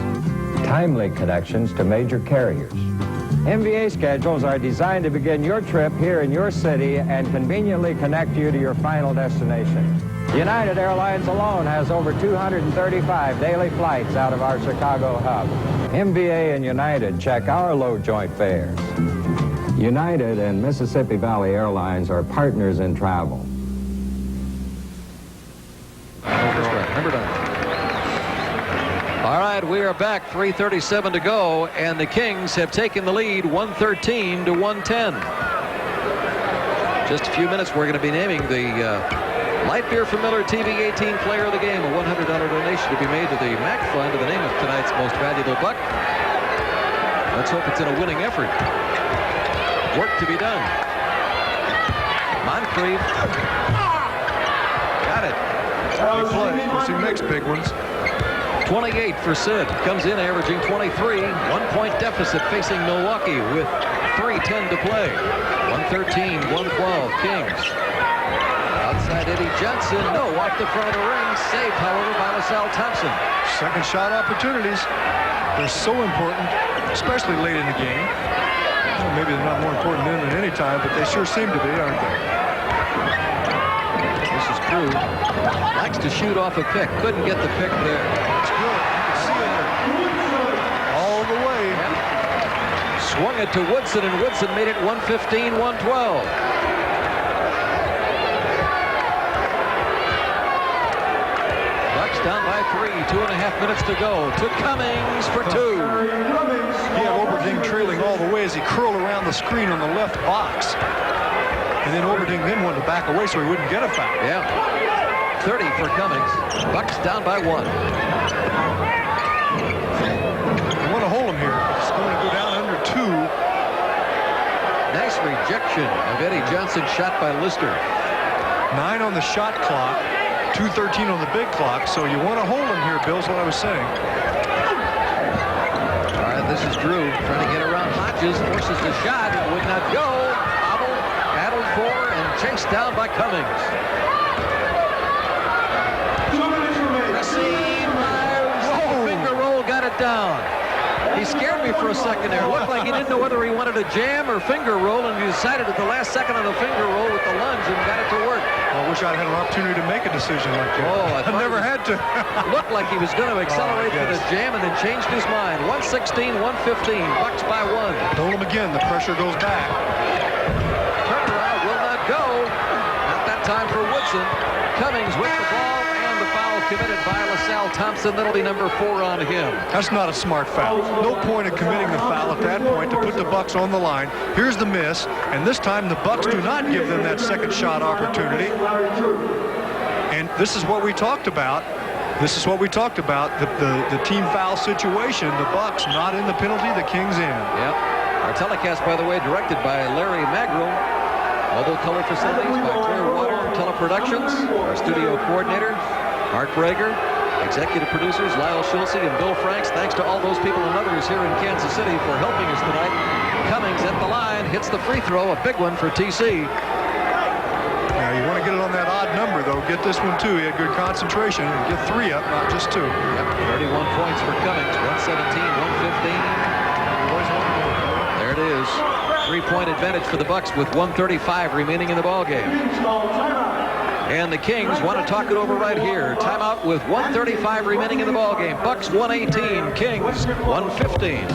Timely connections to major carriers. MVA schedules are designed to begin your trip here in your city and conveniently connect you to your final destination. United Airlines alone has over 235 daily flights out of our Chicago hub. MVA and United check our low joint fares. United and Mississippi Valley Airlines are partners in travel. Number 9. All right, we are back, 3:37 to go, and the Kings have taken the lead 113 to 110. Just a few minutes, we're going to be naming the Light Beer from Miller TV 18 Player of the Game, a $100 donation to be made to the MAC Fund in the name of tonight's most valuable buck. Let's hope it's in a winning effort. Work to be done. Moncrief. Got it. Good play. He makes big ones. 28 for Sid. Comes in averaging 23. 1-point deficit facing Milwaukee with 3:10 to play. 113, 112 Kings. Outside Eddie Johnson. No, off the front of the ring. Saved, however, by LaSalle Thompson. Second shot opportunities. They're so important, especially late in the game. Well, maybe they're not more important then than any time, but they sure seem to be, aren't they? This is Drew. Likes to shoot off a pick. Couldn't get the pick there. It's good. You can see it all the way. Swung it to Woodson, and Woodson made it 115, 112. Bucks down by 3. 2.5 minutes to go. To Cummings for 2. He had Oberding trailing all the way as he curled around the screen on the left box. And then Oberding then wanted to back away so he wouldn't get a foul. Yeah. 30 for Cummings. Bucks down by 1. They want to hold him here. It's going to go down under 2. Nice rejection of Eddie Johnson, shot by Lister. 9 on the shot clock. 2:13 on the big clock. So you want to hold him here, Bill's what I was saying. All right, this is Drew trying to get around Hodges. Forces the shot. It would not go. Battled for and chased down by Cummings. Finger roll, got it down. He scared me for a second there. It looked like he didn't know whether he wanted a jam or finger roll, and he decided at the last second on the finger roll with the lunge and got it to work. I wish I'd had an opportunity to make a decision like that. Oh, I never had to. Looked like he was going to accelerate for the jam and then changed his mind. 116, 115. Bucks by 1. Hold him again. The pressure goes back. Turnaround will not go. Not that time for Woodson. Cummings with the ball. Committed by LaSalle Thompson. That'll be number 4 on him. That's not a smart foul. No point in committing the foul at that point to put the Bucks on the line. Here's the miss, and this time the Bucks do not give them that second shot opportunity. And this is what we talked about. This is what we talked about, the team foul situation. The Bucks not in the penalty, the Kings in. Yep. Our telecast, by the way, directed by Larry Magrill. Mobile color facilities by Clearwater Teleproductions. Our studio coordinator, Mark Brager, executive producers Lyle Schulze and Bill Franks. Thanks to all those people and others here in Kansas City for helping us tonight. Cummings at the line, hits the free throw, a big one for TC. Yeah, you want to get it on that odd number, though. Get this one, too. He had good concentration and get 3 up, not just 2. Yep, 31 points for Cummings, 117, 115. There it is. 3-point advantage for the Bucks with 1:35 remaining in the ballgame. And the Kings want to talk it over right here. Timeout with 1:35 remaining in the ballgame. Bucks 118, Kings 115.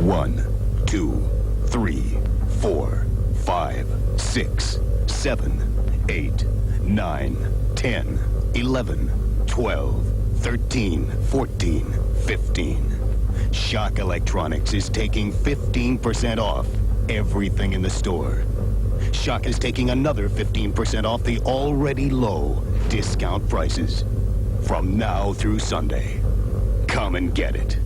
One, 2, 3, 4, 5, 6, 7, 8, 9, 10, 11, 12, 13, 14, 15. Shock Electronics is taking 15% off everything in the store. Shock is taking another 15% off the already low discount prices. From now through Sunday. Come and get it.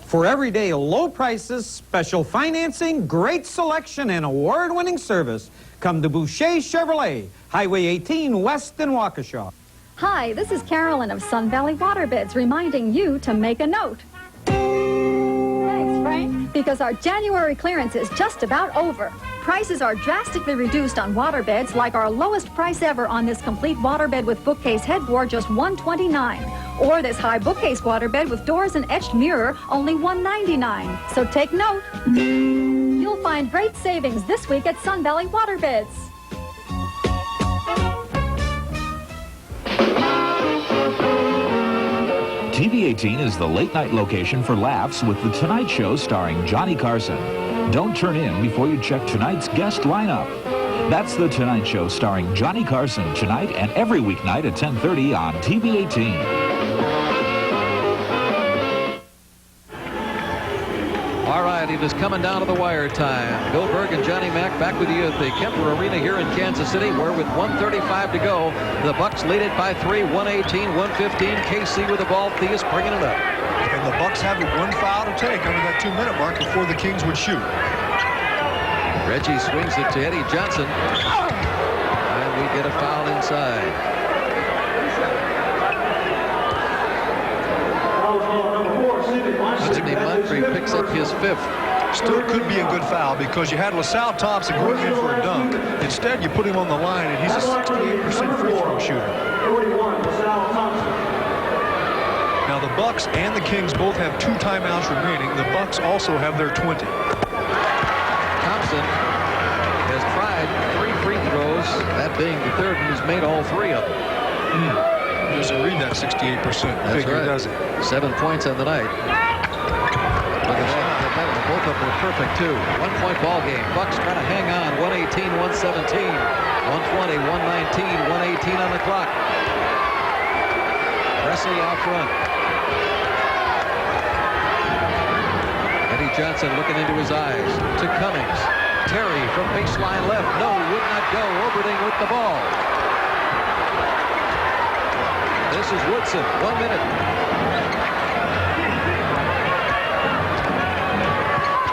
For everyday low prices, special financing, great selection, and award-winning service, come to Boucher Chevrolet, Highway 18 West in Waukesha. Hi, this is Carolyn of Sun Valley Waterbeds reminding you to make a note. Thanks, Frank. Because our January clearance is just about over. Prices are drastically reduced on waterbeds, like our lowest price ever on this complete waterbed with bookcase headboard, just $129. Or this high bookcase waterbed with doors and etched mirror, only $199. So take note. You'll find great savings this week at Sun Valley Waterbeds. TV18 is the late-night location for laughs with The Tonight Show starring Johnny Carson. Don't turn in before you check tonight's guest lineup. That's The Tonight Show starring Johnny Carson tonight and every weeknight at 10:30 on TV18. All right, it is coming down to the wire time. Bill Berg and Johnny Mack back with you at the Kemper Arena here in Kansas City, where with 1:35 to go, the Bucks lead it by 3, 118-115. KC with the ball. Theus bringing it up. And the Bucks have one foul to take under that 2-minute mark before the Kings would shoot. Reggie swings it to Eddie Johnson. And we get a foul inside. Sidney Moncrief picks up his 5th. Still could be a good foul because you had LaSalle Thompson going in for a dunk. Instead, you put him on the line, and he's a 68% free throw shooter. Now, the Bucks and the Kings both have 2 timeouts remaining. The Bucks also have their 20. Thompson has tried 3 free throws, that being the 3rd, and he's made all 3 of them. Doesn't read that 68% That's figure, right. does it? 7 points on the night. Look at that. Both of them were perfect, too. 1-point ball game. Bucks trying to hang on. 118-117. 120, 119, 118 on the clock. Presley out front. Eddie Johnson looking into his eyes. To Cummings. Terry from baseline left. No, would not go. Oberding with the ball. This is Woodson. 1 minute.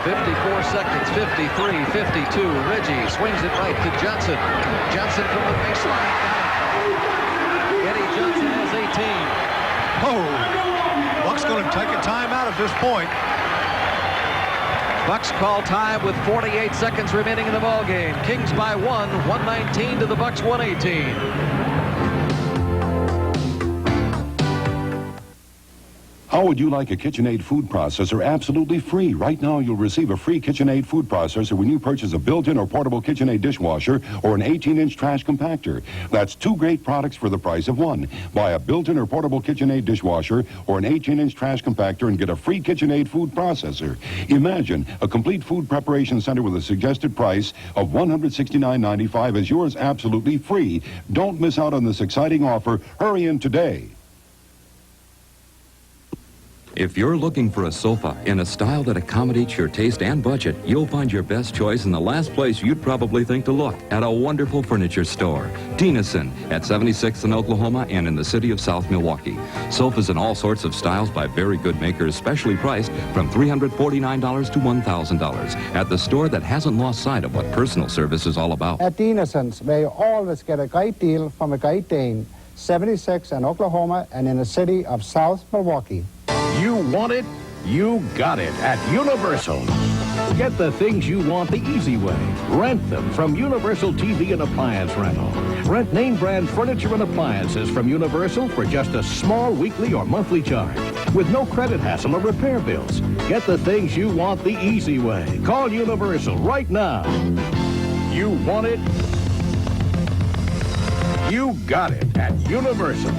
54 seconds. 53, 52. Reggie swings it right to Johnson. Johnson from the baseline. Eddie Johnson has 18. Oh, Bucks going to take a timeout at this point. Bucks call time with 48 seconds remaining in the ball game. Kings by 1, 119 to the Bucks 118. How would you like a KitchenAid food processor absolutely free? Right now, you'll receive a free KitchenAid food processor when you purchase a built-in or portable KitchenAid dishwasher or an 18-inch trash compactor. That's 2 great products for the price of 1. Buy a built-in or portable KitchenAid dishwasher or an 18-inch trash compactor and get a free KitchenAid food processor. Imagine a complete food preparation center with a suggested price of $169.95 is yours absolutely free. Don't miss out on this exciting offer. Hurry in today. If you're looking for a sofa in a style that accommodates your taste and budget, you'll find your best choice in the last place you'd probably think to look, at a wonderful furniture store. Denison at 76th in Oklahoma and in the city of South Milwaukee. Sofas in all sorts of styles by very good makers, specially priced from $349 to $1,000. At the store that hasn't lost sight of what personal service is all about. At Denison's, where you always get a great deal from a great Dane. 76 in Oklahoma and in the city of South Milwaukee. You want it, you got it at Universal. Get the things you want the easy way. Rent them from Universal TV and Appliance Rental. Rent name brand furniture and appliances from Universal for just a small weekly or monthly charge. With no credit hassle or repair bills. Get the things you want the easy way. Call Universal right now. You want it, you got it at Universal.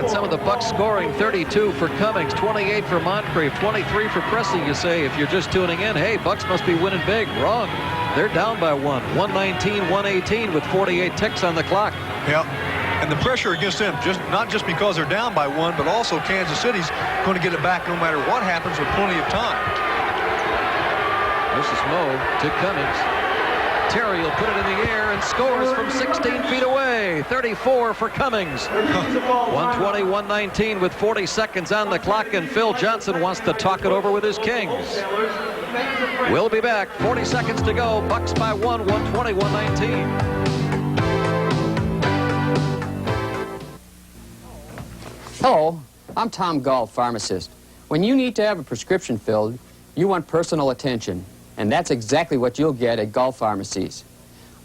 Some of the Bucks scoring. 32 for Cummings, 28 for Moncrief, 23 for Presley. You say, if you're just tuning in, hey, Bucks must be winning big. Wrong. They're down by 1. 119-118 with 48 ticks on the clock. Yep. And the pressure against them, not just because they're down by 1, but also Kansas City's going to get it back no matter what happens with plenty of time. This is Moe to Cummings. Terry will put it in the air and scores from 16 feet away. 34 for Cummings. 120-119 with 40 seconds on the clock, and Phil Johnson wants to talk it over with his Kings. We'll be back. 40 seconds to go. Bucks by 1, 120-119. Hello, I'm Tom Gall, pharmacist. When you need to have a prescription filled, you want personal attention. And that's exactly what you'll get at Gulf Pharmacies.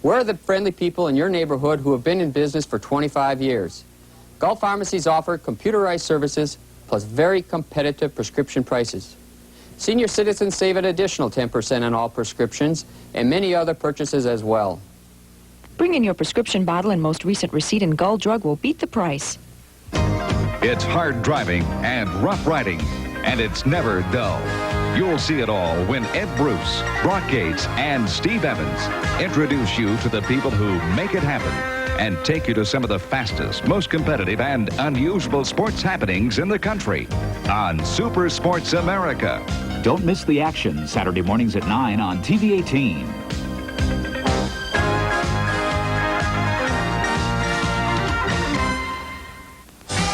We're the friendly people in your neighborhood who have been in business for 25 years. Gulf Pharmacies offer computerized services plus very competitive prescription prices. Senior citizens save an additional 10% on all prescriptions and many other purchases as well. Bring in your prescription bottle and most recent receipt, and Gull Drug will beat the price. It's hard driving and rough riding, and it's never dull. You'll see it all when Ed Bruce, Brock Gates, and Steve Evans introduce you to the people who make it happen and take you to some of the fastest, most competitive, and unusual sports happenings in the country on Super Sports America. Don't miss the action Saturday mornings at 9 on TV 18.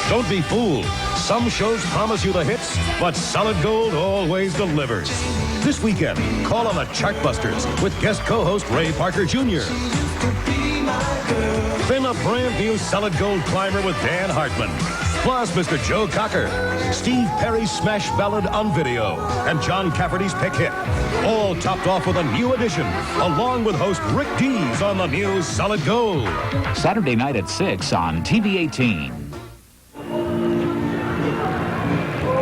Don't be fooled. Some shows promise you the hits, but Solid Gold always delivers. This weekend, call on the Chartbusters with guest co-host Ray Parker Jr. Then a brand new Solid Gold climber with Dan Hartman. Plus Mr. Joe Cocker, Steve Perry's smash ballad on video, and John Cafferty's pick hit. All topped off with a new edition, along with host Rick Dees on the new Solid Gold. Saturday night at 6 on TV 18.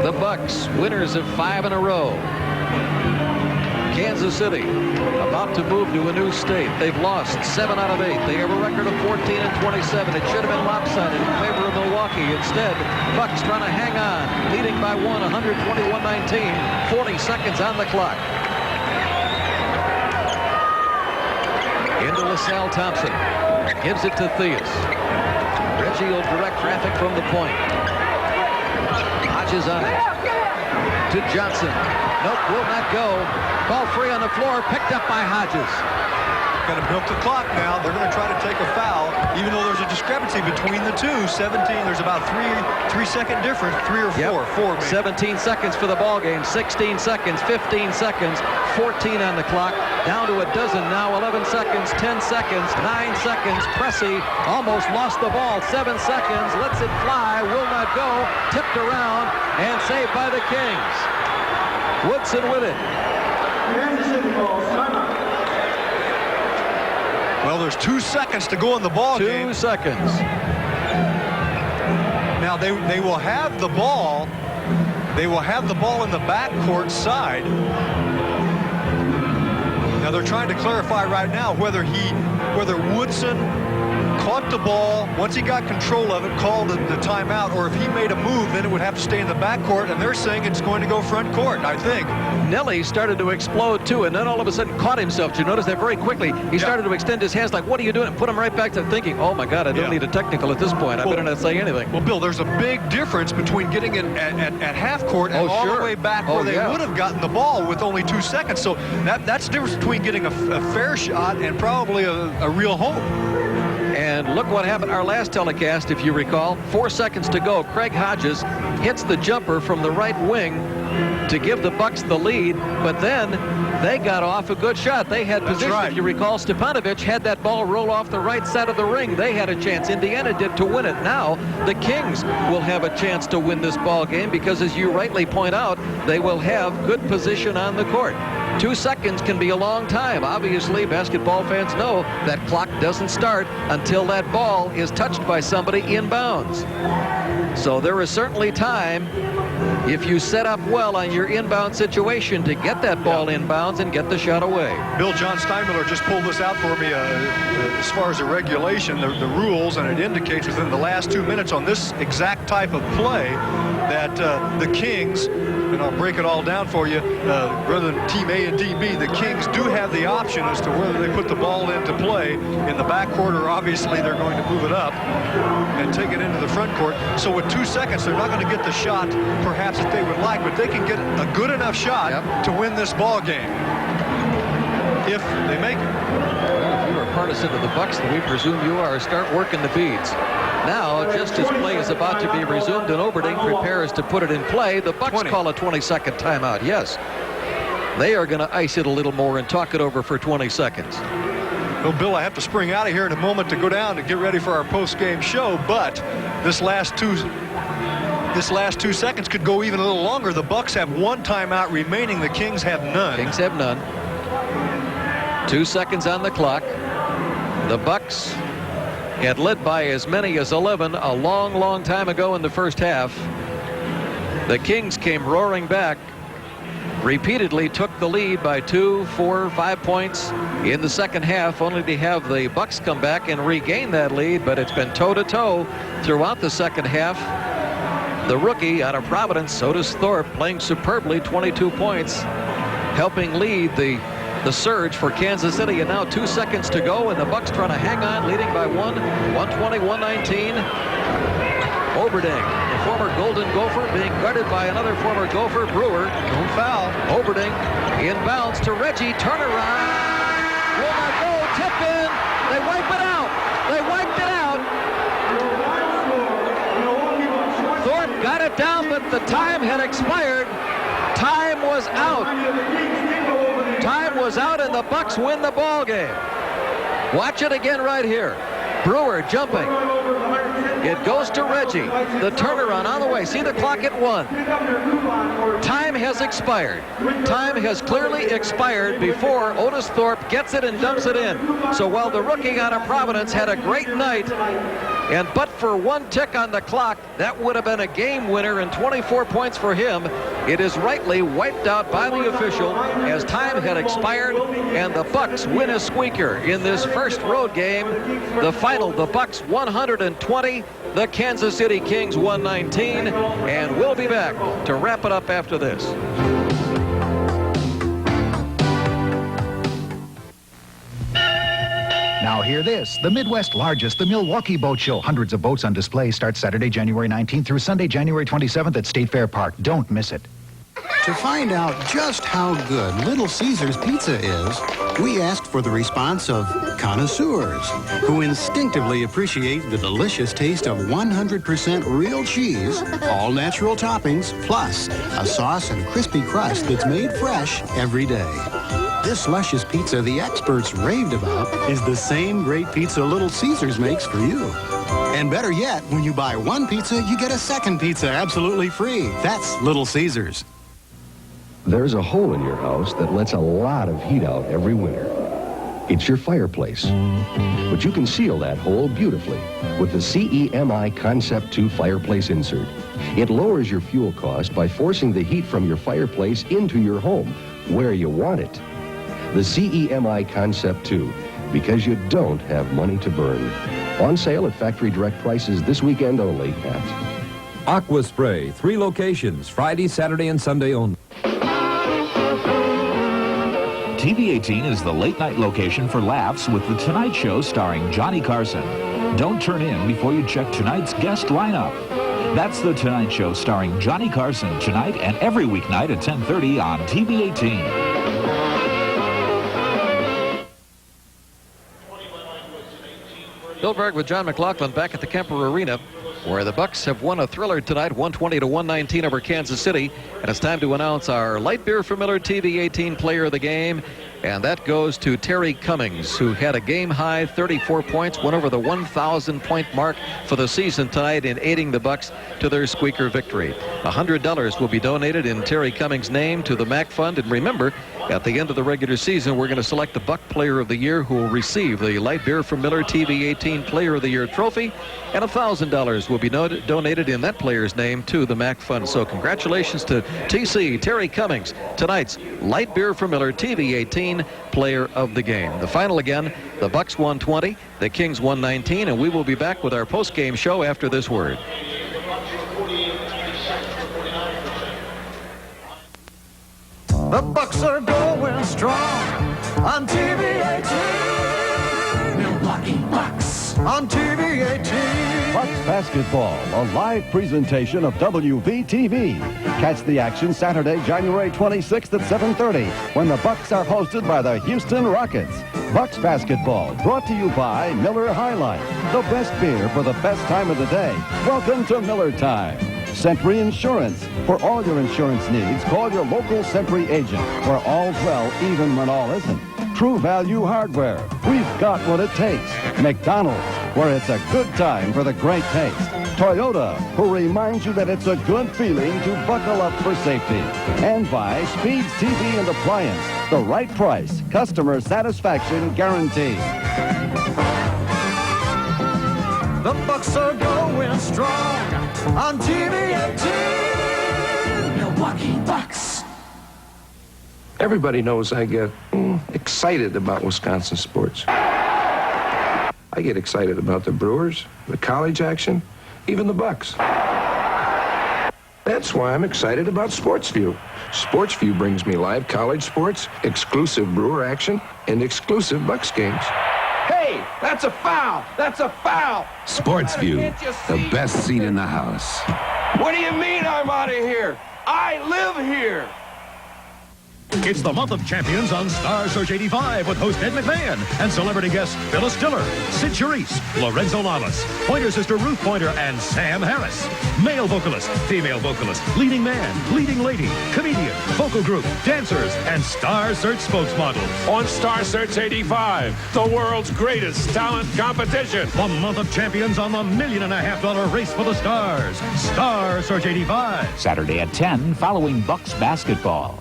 The Bucks, winners of 5 in a row. Kansas City, about to move to a new state. They've lost 7 out of 8. They have a record of 14-27. It should have been lopsided in favor of Milwaukee. Instead, Bucks trying to hang on, leading by 1, 121-19. 40 seconds on the clock. Into LaSalle Thompson. Gives it to Theus. Reggie will direct traffic from the point. Hodges on it. To Johnson. Nope, will not go. Ball free on the floor, picked up by Hodges. Going to milk the clock now. They're going to try to take a foul, even though there's a discrepancy between the two. 17, there's about 3-second difference, 3 or 4. Yep. 4 maybe. 17 seconds for the ball game. 16 seconds, 15 seconds, 14 on the clock. Down to a dozen now. 11 seconds, 10 seconds, 9 seconds. Pressey almost lost the ball. 7 seconds, lets it fly, will not go. Tipped around and saved by the Kings. Woodson with it. Well, there's 2 seconds to go in the ball game. 2 seconds. Now they will have the ball. They will have the ball in the backcourt side. Now they're trying to clarify right now whether Woodson caught the ball, once he got control of it, called the timeout, or if he made a move, then it would have to stay in the backcourt, and they're saying it's going to go front court, I think. Nelly started to explode too, and then all of a sudden caught himself. Did you notice that very quickly? He started to extend his hands like, what are you doing? And put him right back to thinking, oh my God, I don't need a technical at this point. I better not say anything. Well, Bill, there's a big difference between getting it at half court and all the way back where they would have gotten the ball with only 2 seconds. So that's the difference between getting a fair shot and probably a real hope. And look what happened our last telecast, if you recall. 4 seconds to go. Craig Hodges hits the jumper from the right wing to give the Bucks the lead, but then they got off a good shot. They had position. Right. If you recall, Stepanovic had that ball roll off the right side of the ring. They had a chance. Indiana did to win it. Now the Kings will have a chance to win this ball game because, as you rightly point out, they will have good position on the court. 2 seconds can be a long time. Obviously, basketball fans know that clock doesn't start until that ball is touched by somebody inbounds. So there is certainly time, if you set up well on your inbound situation, to get that ball inbounds and get the shot away. Bill John Steinmiller just pulled this out for me as far as the regulation, the rules, and it indicates within the last 2 minutes on this exact type of play that the Kings and I'll break it all down for you. Rather than Team A and Team B, the Kings do have the option as to whether they put the ball into play in the backcourt, or obviously they're going to move it up and take it into the front court. So with 2 seconds, they're not going to get the shot perhaps that they would like, but they can get a good enough shot to win this ball game if they make it. Well, if you are partisan of the Bucks, then we presume you are. Start working the beads. Now, just as play is about to be resumed and Oberding prepares to put it in play, the Bucks call a 20-second timeout. Yes, they are going to ice it a little more and talk it over for 20 seconds. Well, Bill, I have to spring out of here in a moment to go down to get ready for our post-game show, but this last 2 seconds could go even a little longer. The Bucks have 1 timeout remaining. The Kings have none. Kings have none. 2 seconds on the clock. The Bucks had led by as many as 11 a long time ago in the first half. The Kings came roaring back, repeatedly took the lead by 2, 4, 5 points in the second half, only to have the Bucks come back and regain that lead, but it's been toe-to-toe throughout the second half. The rookie out of Providence, Otis Thorpe, playing superbly, 22 points, helping lead the surge for Kansas City. And now 2 seconds to go, and the Bucks trying to hang on, leading by 120-119. Oberding, the former Golden Gopher, being guarded by another former Gopher, Brewer. Don't foul. Oberding inbounds to Reggie. Turnaround. Will not go. Tip in. They wipe it out. They wiped it out. Thorpe got it down, but the time had expired. Time was out. Time was out, and the Bucks win the ball game. Watch it again right here. Brewer jumping. It goes to Reggie. The turnaround on the way. See the clock at 1. Time has expired. Time has clearly expired before Otis Thorpe gets it and dumps it in. So while the rookie out of Providence had a great night, and but for 1 tick on the clock, that would have been a game winner and 24 points for him. It is rightly wiped out by the official as time had expired, and the Bucks win a squeaker in this first road game. The final, the Bucks 120, the Kansas City Kings 119, and we'll be back to wrap it up after this. Now hear this. The Midwest's largest, the Milwaukee Boat Show. Hundreds of boats on display. Starts Saturday, January 19th through Sunday, January 27th at State Fair Park. Don't miss it. To find out just how good Little Caesars Pizza is, we asked for the response of connoisseurs who instinctively appreciate the delicious taste of 100% real cheese, all natural toppings, plus a sauce and crispy crust that's made fresh every day. This luscious pizza the experts raved about is the same great pizza Little Caesars makes for you. And better yet, when you buy 1 pizza, you get a second pizza absolutely free. That's Little Caesars. There's a hole in your house that lets a lot of heat out every winter. It's your fireplace. But you can seal that hole beautifully with the CEMI Concept 2 fireplace insert. It lowers your fuel cost by forcing the heat from your fireplace into your home, where you want it. The CEMI Concept 2, because you don't have money to burn. On sale at factory direct prices this weekend only at Aqua Spray, 3 locations, Friday, Saturday, and Sunday only. TV 18 is the late-night location for laughs with The Tonight Show starring Johnny Carson. Don't turn in before you check tonight's guest lineup. That's The Tonight Show starring Johnny Carson tonight and every weeknight at 10:30 on TV 18. Bill Berg with John McLaughlin back at the Kemper Arena, where the Bucks have won a thriller tonight, 120-119 over Kansas City. And it's time to announce our Light Beer for Miller TV 18 player of the game. And that goes to Terry Cummings, who had a game-high 34 points, went over the 1,000-point mark for the season tonight in aiding the Bucks to their squeaker victory. $100 will be donated in Terry Cummings' name to the MAC Fund. And remember, at the end of the regular season, we're going to select the Buck Player of the Year, who will receive the Light Beer from Miller TV 18 Player of the Year trophy, and $1,000 will be donated in that player's name to the MAC Fund. So congratulations to TC Terry Cummings, tonight's Light Beer from Miller TV 18 Player of the Game. The final again, the Bucks 120, the Kings 119, and we will be back with our post-game show after this word. The Bucks are going strong on TV 18. Milwaukee Bucks on TV 18. Bucks basketball, a live presentation of WVTV. Catch the action Saturday, January 26th at 7:30 when the Bucks are hosted by the Houston Rockets. Bucks basketball brought to you by Miller High Life, the best beer for the best time of the day. Welcome to Miller Time. Sentry Insurance. For all your insurance needs, call your local Sentry agent, where all's well even when all isn't. True Value Hardware. We've got what it takes. McDonald's, where it's a good time for the great taste. Toyota, who reminds you that it's a good feeling to buckle up for safety. And by Speeds TV and Appliance, the right price, customer satisfaction guaranteed. The Bucks are going strong on TV 18. Milwaukee Bucks. Everybody knows I get excited about Wisconsin sports. I get excited about the Brewers, the college action, even the Bucks. That's why I'm excited about SportsView. SportsView brings me live college sports, exclusive Brewer action, and exclusive Bucks games. Hey, that's a foul! That's a foul! SportsView, the best seat in the house. What do you mean I'm out of here? I live here! It's the month of champions on Star Search 85 with host Ed McMahon and celebrity guests Phyllis Diller, Sid Charisse, Lorenzo Lamas, Pointer sister Ruth Pointer, and Sam Harris. Male vocalist, female vocalist, leading man, leading lady, comedian, vocal group, dancers, and Star Search spokesmodels. On Star Search 85, the world's greatest talent competition. The month of champions on the $1.5 million race for the stars. Star Search 85. Saturday at 10 following Bucks basketball.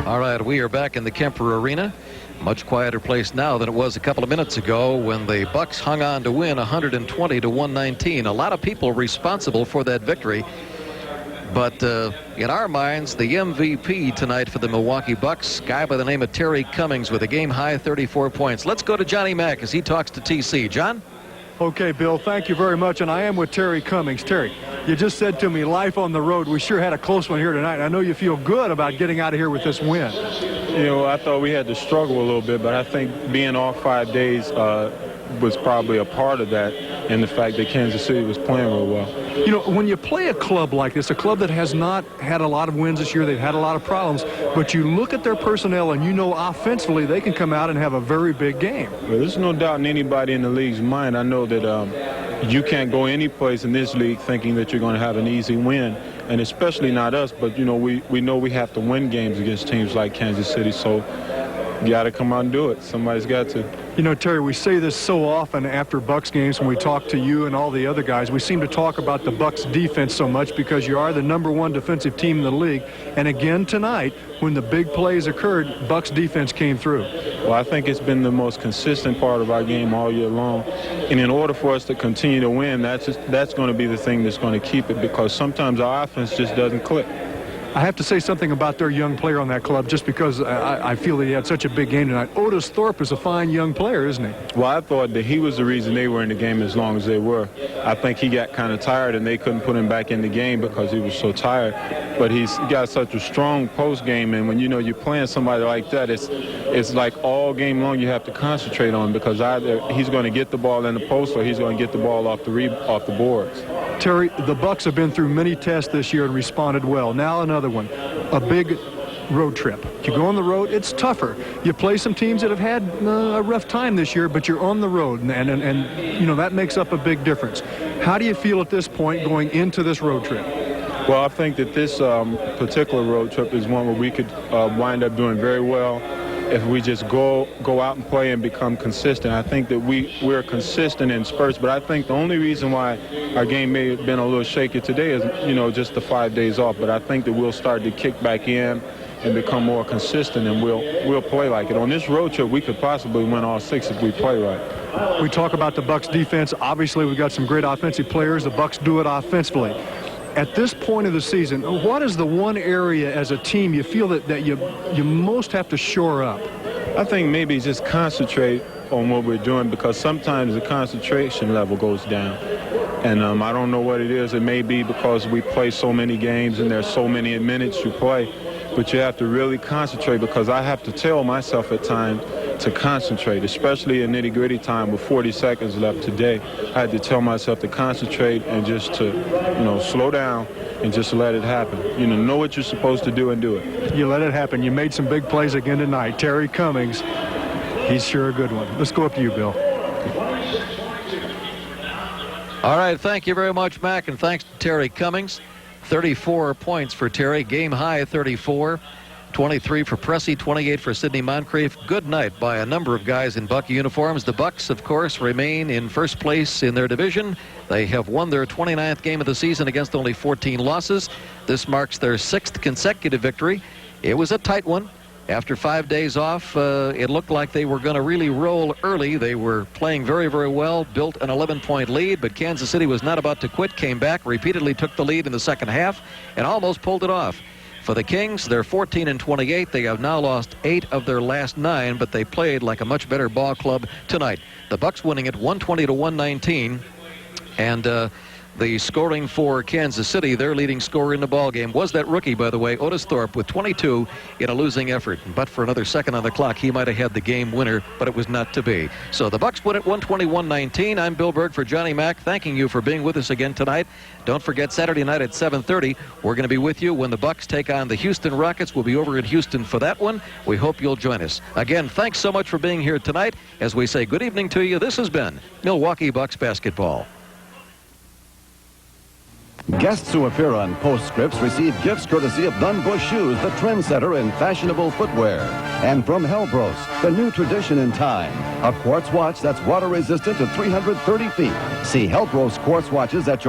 All right, we are back in the Kemper Arena. Much quieter place now than it was a couple of minutes ago when the Bucks hung on to win 120-119. A lot of people responsible for that victory. But in our minds, the MVP tonight for the Milwaukee Bucks, guy by the name of Terry Cummings with a game-high 34 points. Let's go to Johnny Mack as he talks to TC. John? Okay, Bill, thank you very much, and I am with Terry Cummings. Terry, you just said to me, life on the road. We sure had a close one here tonight. I know you feel good about getting out of here with this win. You know, I thought we had to struggle a little bit, but I think being off 5 days was probably a part of that, and the fact that Kansas City was playing real well. You know, when you play a club like this, a club that has not had a lot of wins this year, they've had a lot of problems, but you look at their personnel and you know offensively they can come out and have a very big game. Well, there's no doubt in anybody in the league's mind. I know that you can't go any place in this league thinking that you're going to have an easy win, and especially not us, but, you know, we know we have to win games against teams like Kansas City, so you got to come out and do it. Somebody's got to. You know, Terry, we say this so often after Bucks games when we talk to you and all the other guys. We seem to talk about the Bucks defense so much because you are the #1 defensive team in the league. And again tonight, when the big plays occurred, Bucks defense came through. Well, I think it's been the most consistent part of our game all year long. And in order for us to continue to win, that's going to be the thing that's going to keep it, because sometimes our offense just doesn't click. I have to say something about their young player on that club just because I feel that he had such a big game tonight. Otis Thorpe is a fine young player, isn't he? Well, I thought that he was the reason they were in the game as long as they were. I think he got kind of tired and they couldn't put him back in the game because he was so tired. But he's got such a strong post game, and when you know you're playing somebody like that, it's like all game long you have to concentrate on, because either he's going to get the ball in the post or he's going to get the ball off the boards. Terry, the Bucks have been through many tests this year and responded well. Now another one, a big road trip. You go on the road, it's tougher. You play some teams that have had a rough time this year, but you're on the road, and you know, that makes up a big difference. How do you feel at this point going into this road trip? Well, I think that this particular road trip is one where we could wind up doing very well if we just go out and play and become consistent. I think that we're consistent in spurts, but I think the only reason why our game may have been a little shaky today is, you know, just the 5 days off. But I think that we'll start to kick back in and become more consistent, and we'll play like it. On this road trip, we could possibly win all 6 if we play right. We talk about the Bucks defense. Obviously, we've got some great offensive players. The Bucks do it offensively. At this point of the season, what is the one area as a team you feel that you most have to shore up? I think maybe just concentrate on what we're doing, because sometimes the concentration level goes down. And I don't know what it is. It may be because we play so many games and there's so many minutes you play. But you have to really concentrate, because I have to tell myself at times to concentrate, especially in nitty-gritty time with 40 seconds left today. I had to tell myself to concentrate and just to, slow down and just let it happen. Know what you're supposed to do and do it. You let it happen. You made some big plays again tonight. Terry Cummings, he's sure a good one. Let's go up to you, Bill. All right, thank you very much, Mac, and thanks to Terry Cummings. 34 points for Terry, game high 34, 23 for Pressey, 28 for Sidney Moncrief. Good night by a number of guys in Buck uniforms. The Bucks, of course, remain in first place in their division. They have won their 29th game of the season against only 14 losses. This marks their 6th consecutive victory. It was a tight one. After 5 days off, it looked like they were going to really roll early. They were playing very, very well, built an 11-point lead, but Kansas City was not about to quit, came back, repeatedly took the lead in the second half, and almost pulled it off. For the Kings, they're 14-28. They have now lost 8 of their last 9, but they played like a much better ball club tonight. The Bucks winning it 120-119, and the scoring for Kansas City, their leading scorer in the ballgame, was that rookie, by the way, Otis Thorpe, with 22 in a losing effort. But for another second on the clock, he might have had the game winner, but it was not to be. So the Bucks win it 120-119. I'm Bill Berg for Johnny Mac, thanking you for being with us again tonight. Don't forget, Saturday night at 7:30, we're going to be with you when the Bucks take on the Houston Rockets. We'll be over in Houston for that one. We hope you'll join us. Again, thanks so much for being here tonight. As we say good evening to you, this has been Milwaukee Bucks basketball. Guests who appear on postscripts receive gifts courtesy of Dunn Bush Shoes, the trendsetter in fashionable footwear. And from Helbros, the new tradition in time, a quartz watch that's water resistant to 330 feet. See Helbros quartz watches at your